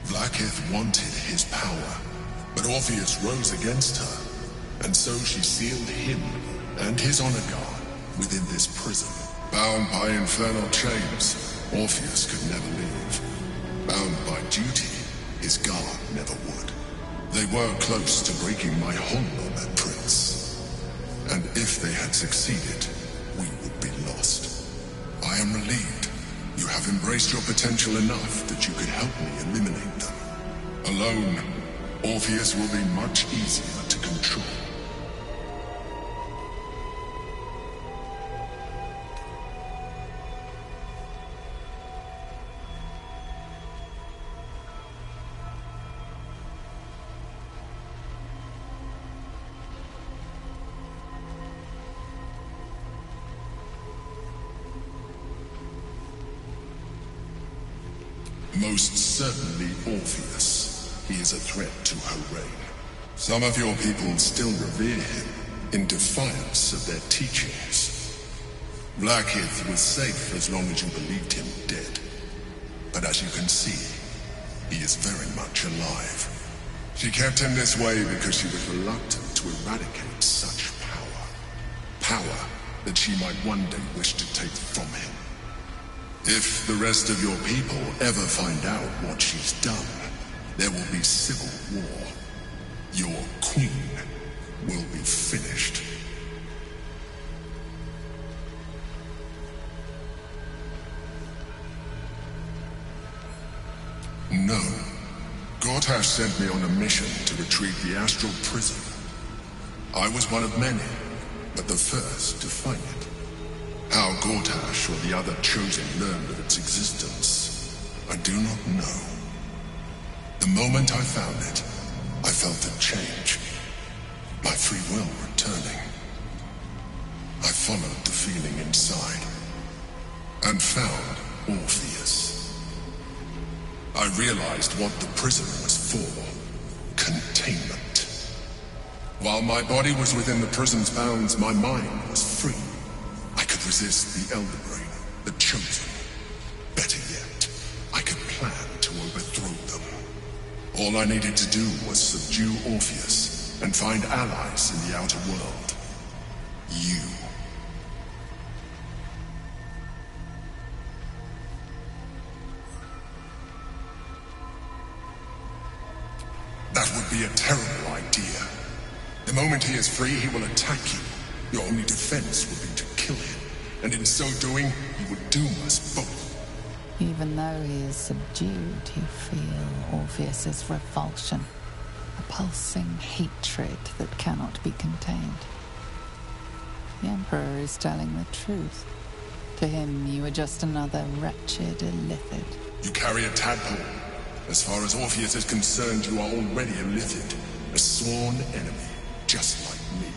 Vlaakith wanted his power, but Orpheus rose against her, and so she sealed him and his honor guard within this prison. Bound by infernal chains, Orpheus could never leave. Bound by duty, his guard never would. They were close to breaking my hold on that prince. And if they had succeeded, we would be lost. I am relieved. You have embraced your potential enough that you could help me eliminate them. Alone, Orpheus will be much easier to control. Most certainly Orpheus. He is a threat to her reign. Some of your people still revere him, in defiance of their teachings. Vlaakith was safe as long as you believed him dead. But as you can see, he is very much alive. She kept him this way because she was reluctant to eradicate such power. Power that she might one day wish to take from him. If the rest of your people ever find out what she's done, there will be civil war. Your queen will be finished. No. Gortash sent me on a mission to retrieve the astral prison. I was one of many, but the first to find it. How Gortash or the other chosen learned of its existence, I do not know. The moment I found it, I felt a change. My free will returning. I followed the feeling inside, and found Orpheus. I realized what the prison was for. Containment. While my body was within the prison's bounds, my mind was free. I could resist the Elder Brain, the Chosen. Better yet, I could plan to overthrow them. All I needed to do was subdue Orpheus and find allies in the outer world. You. That would be a terrible idea. The moment he is free, he will attack you. Your only defense would be to kill him, and in so doing, he would doom us both. Even though he is subdued, you feel Orpheus's revulsion, a pulsing hatred that cannot be contained. The Emperor is telling the truth. To him, you are just another wretched illithid. You carry a tadpole. As far as Orpheus is concerned, you are already a illithid. A sworn enemy, just like me.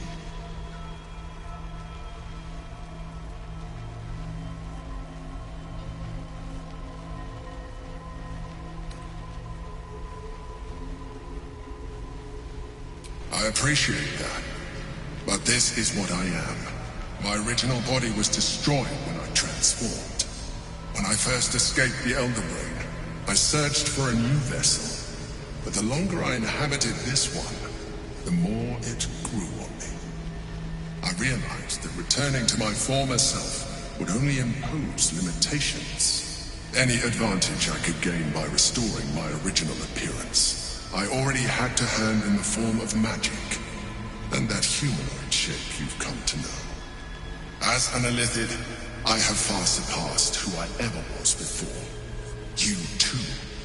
I appreciate that. But this is what I am. My original body was destroyed when I transformed. When I first escaped the Elder Brain, I searched for a new vessel. But the longer I inhabited this one, the more it grew on me. I realized that returning to my former self would only impose limitations. Any advantage I could gain by restoring my original appearance, I already had to hand in the form of magic, and that humanoid shape you've come to know. As an illithid, I have far surpassed who I ever was before. You, too,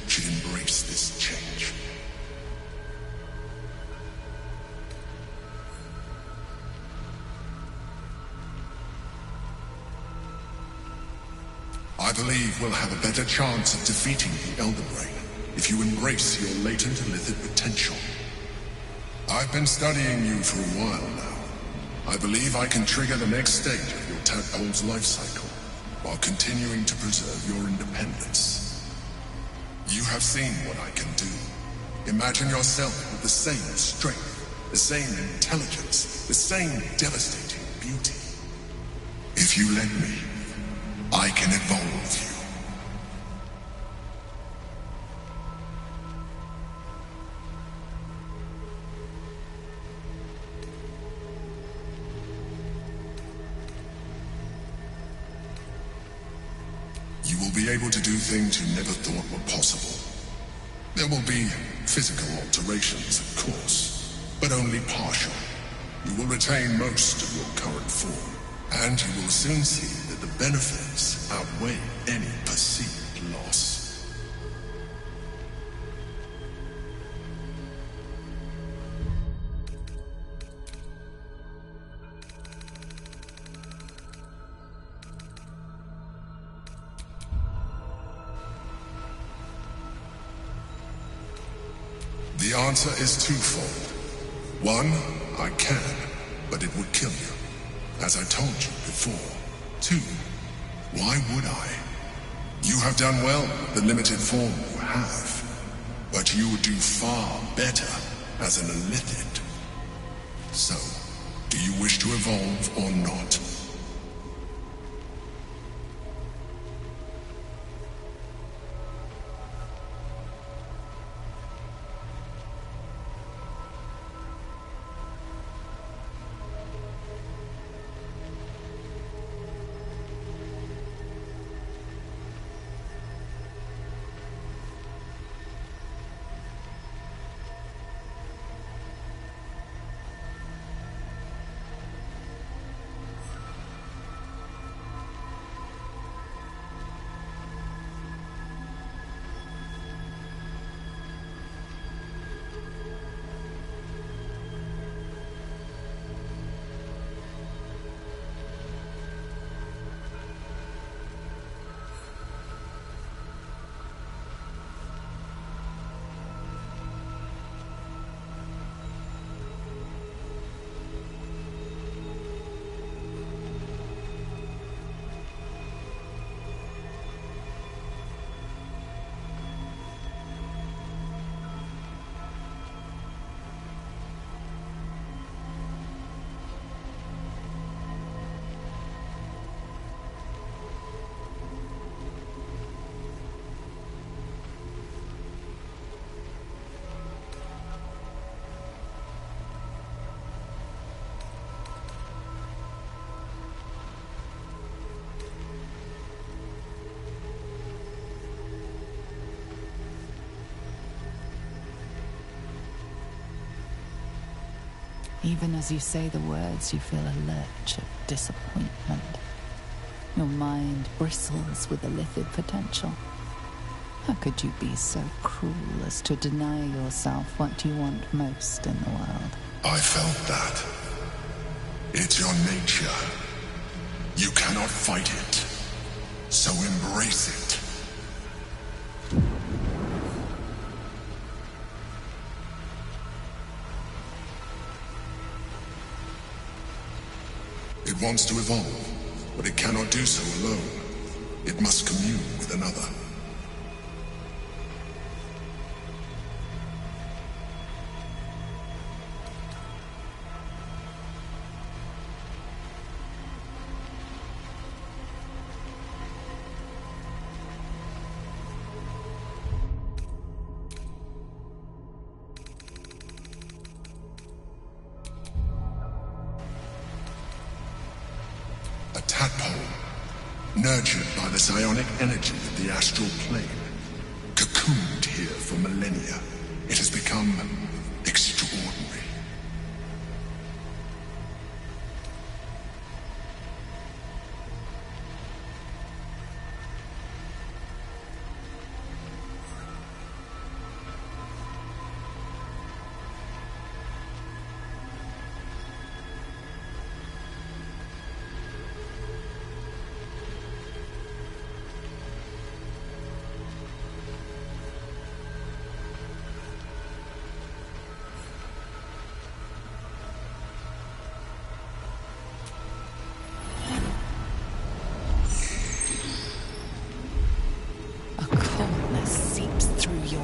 should embrace this change. I believe we'll have a better chance of defeating the Elder Brain if you embrace your latent illithid potential. I've been studying you for a while now. I believe I can trigger the next stage of your tadpole's life cycle, while continuing to preserve your independence. You have seen what I can do. Imagine yourself with the same strength, the same intelligence, the same devastating beauty. If you let me, I can evolve you. You will be able to do things you never thought were possible. There will be physical alterations, of course, but only partial. You will retain most of your current form, and you will soon see that the benefits outweigh any perceived loss. The answer is twofold. One, I can, but it would kill you, as I told you before. Two, why would I? You have done well with the limited form you have, but you would do far better as an illithid. So, do you wish to evolve or not? Even as you say the words, you feel a lurch of disappointment. Your mind bristles with illithid potential. How could you be so cruel as to deny yourself what you want most in the world? I felt that. It's your nature. You cannot fight it. So embrace it. It wants to evolve, but it cannot do so alone. It must commune with another. A tadpole, nurtured by the psionic energy of the astral plane, cocooned here for millennia, it has become extraordinary.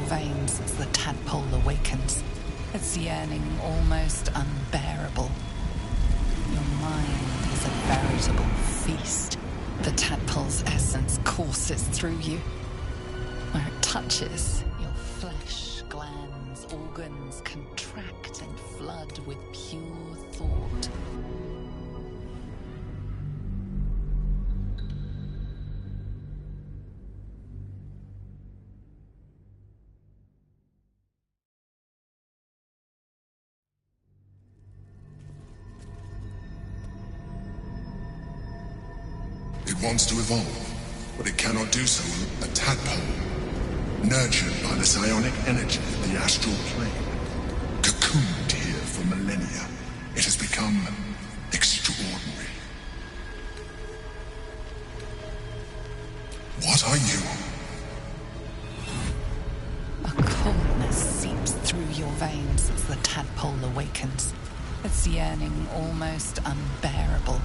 Veins as the tadpole awakens, its yearning almost unbearable. Your mind is a veritable feast. The tadpole's essence courses through you. Where it touches, your flesh, glands, organs contract and flood with pure thought. It wants to evolve, but it cannot do so. A tadpole, nurtured by the psionic energy of the astral plane, cocooned here for millennia, it has become extraordinary. What are you? A coldness seeps through your veins as the tadpole awakens, its yearning almost unbearable.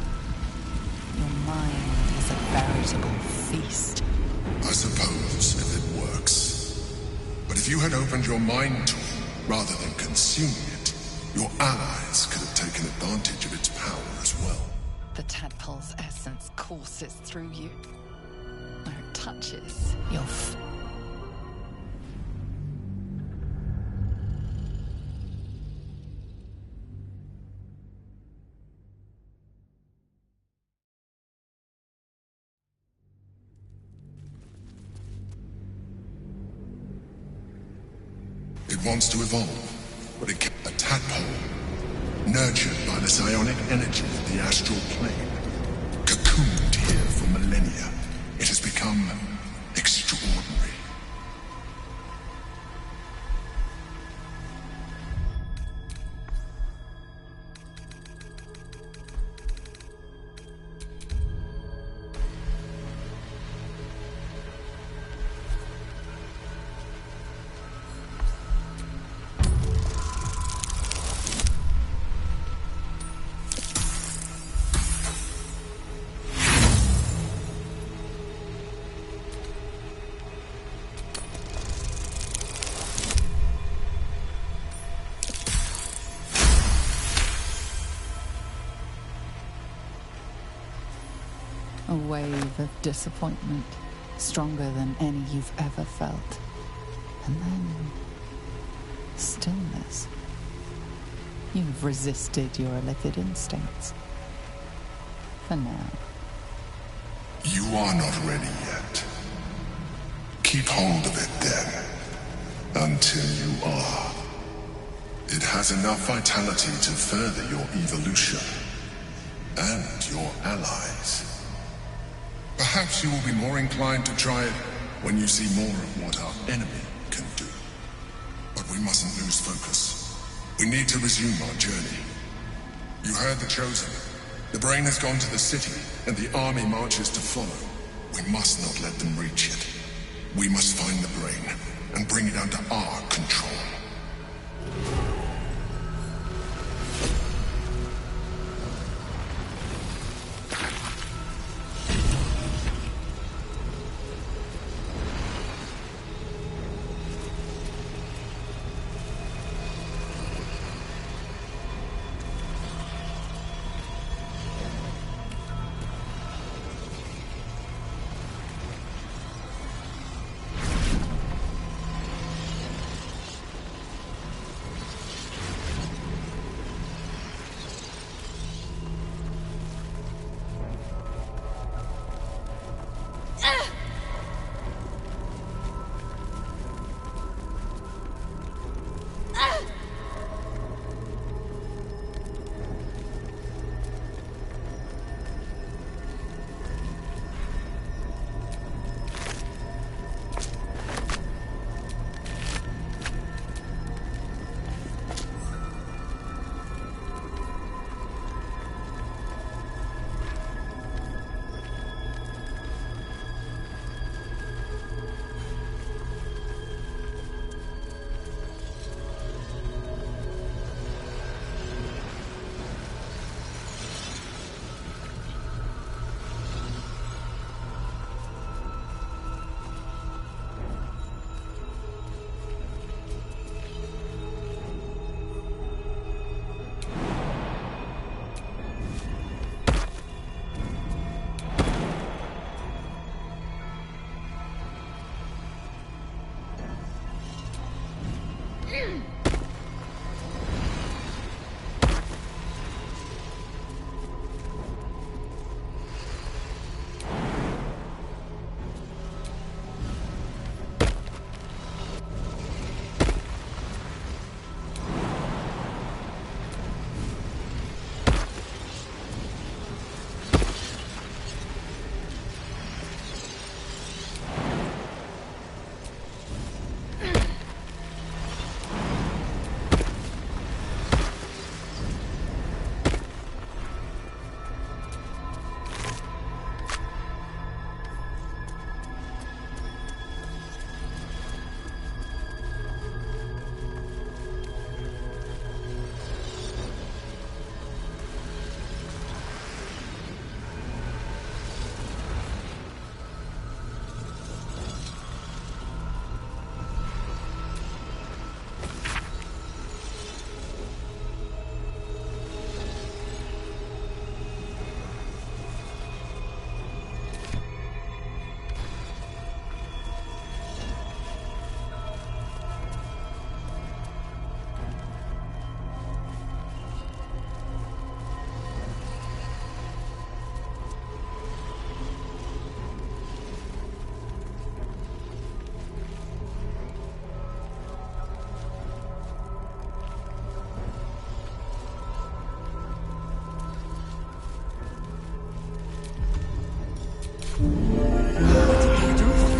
Your mind is a veritable feast. I suppose, if it works. But if you had opened your mind to it, rather than consuming it, your allies could have taken advantage of its power as well. The tadpole's essence courses through you. Where it touches, your It wants to evolve, but it can a tadpole, nurtured by the psionic energy of the astral plane, cocooned here for millennia, it has become extraordinary. a wave of disappointment, stronger than any you've ever felt. And then stillness. You've resisted your illicit instincts. For now. You are not ready yet. Keep hold of it then, until you are. It has enough vitality to further your evolution, and your allies. Perhaps you will be more inclined to try it when you see more of what our enemy can do. But we mustn't lose focus. We need to resume our journey. You heard the Chosen. The brain has gone to the city, and the army marches to follow. We must not let them reach it. We must find the brain, and bring it under our control.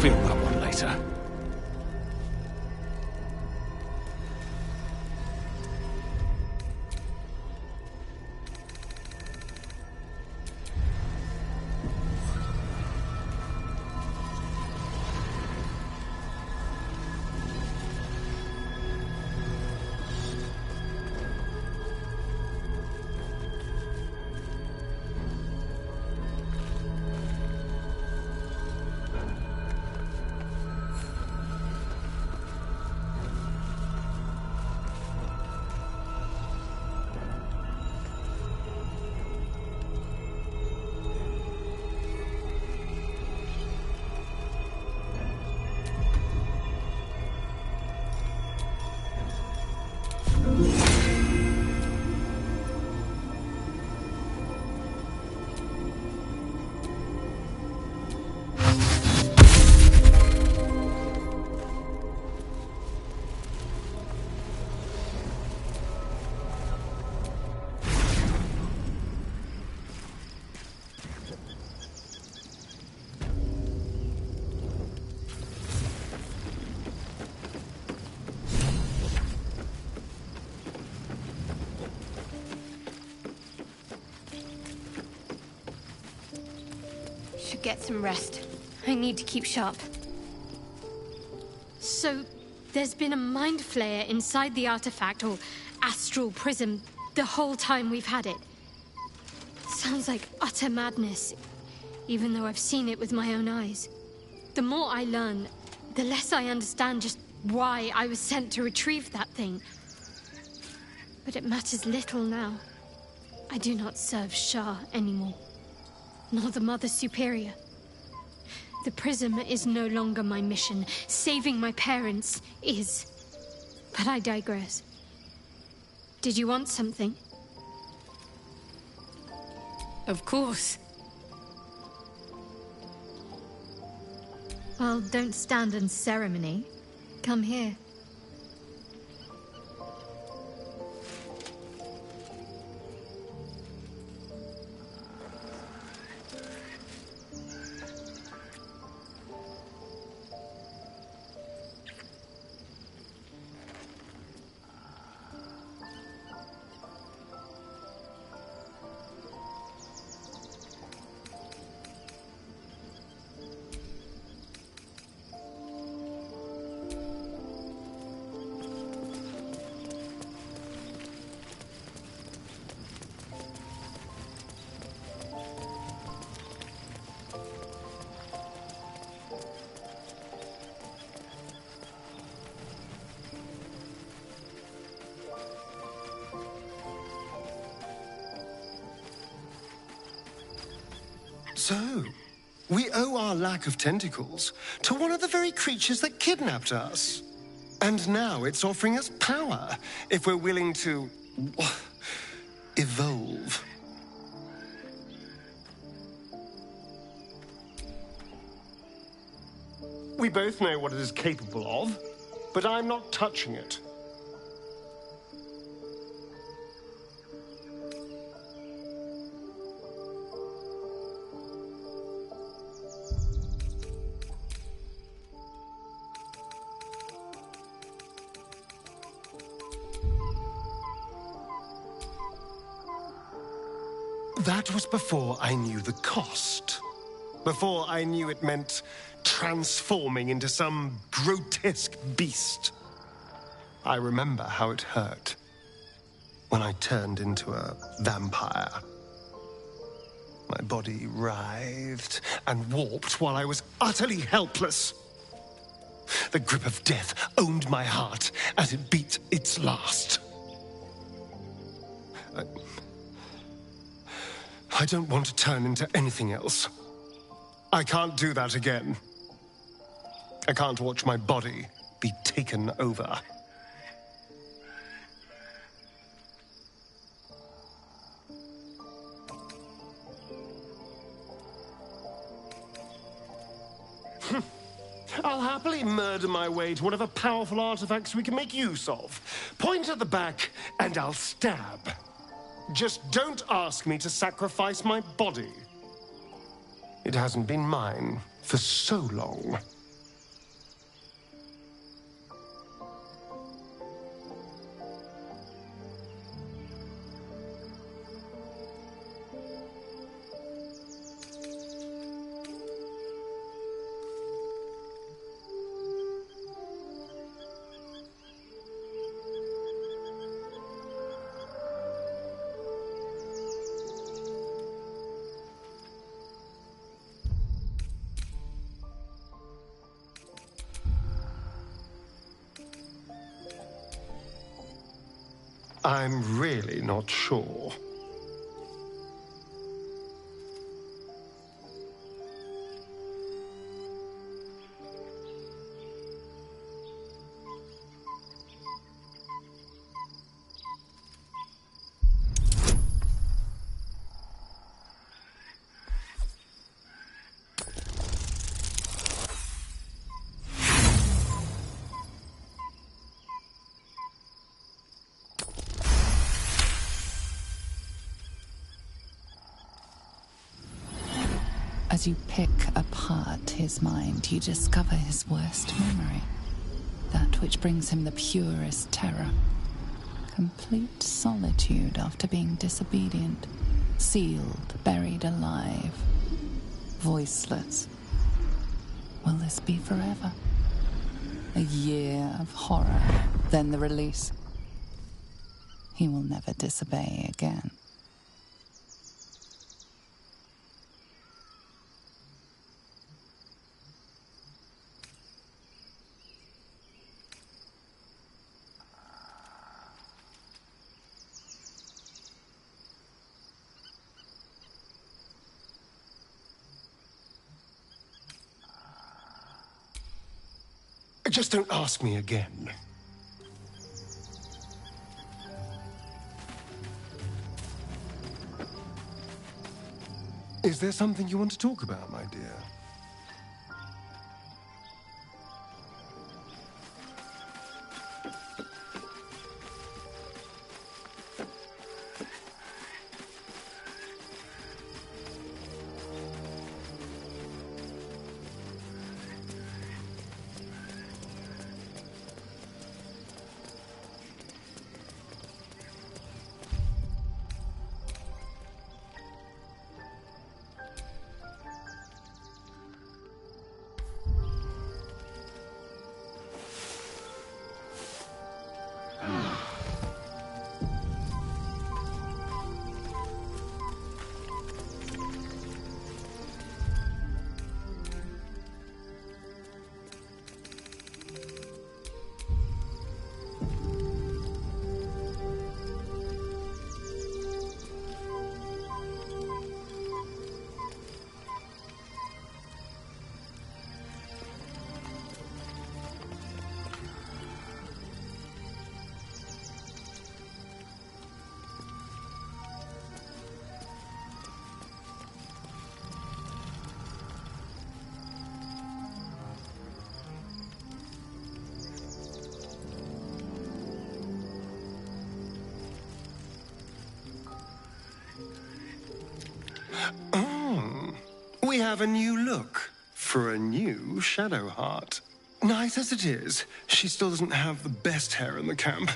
Feel that one later. get some rest. I need to keep sharp. So, there's been a mind flayer inside the artifact, or astral prism, the whole time we've had it. Sounds like utter madness, even though I've seen it with my own eyes. The more I learn, the less I understand just why I was sent to retrieve that thing. But it matters little now. I do not serve Shah anymore, nor the Mother Superior. The prism is no longer my mission. Saving my parents is. But I digress. Did you want something? Of course. Well, don't stand in ceremony. Come here. So, we owe our lack of tentacles to one of the very creatures that kidnapped us. And now it's offering us power if we're willing to evolve. We both know what it is capable of, but I'm not touching it. That was before I knew the cost. Before I knew it meant transforming into some grotesque beast. I remember how it hurt when I turned into a vampire. My body writhed and warped while I was utterly helpless. The grip of death owned my heart as it beat its last. I don't want to turn into anything else. I can't do that again. I can't watch my body be taken over. I'll happily murder my way to whatever powerful artifacts we can make use of. Point at the back, and I'll stab. Just don't ask me to sacrifice my body. It hasn't been mine for so long. I'm really not sure. As you pick apart his mind, you discover his worst memory. That which brings him the purest terror. Complete solitude after being disobedient. Sealed, buried alive. voiceless. Will this be forever? A year of horror, then the release. He will never disobey again. Just don't ask me again. Is there something you want to talk about, my dear? Oh, we have a new look for a new Shadow Heart. Nice as it is, she still doesn't have the best hair in the camp.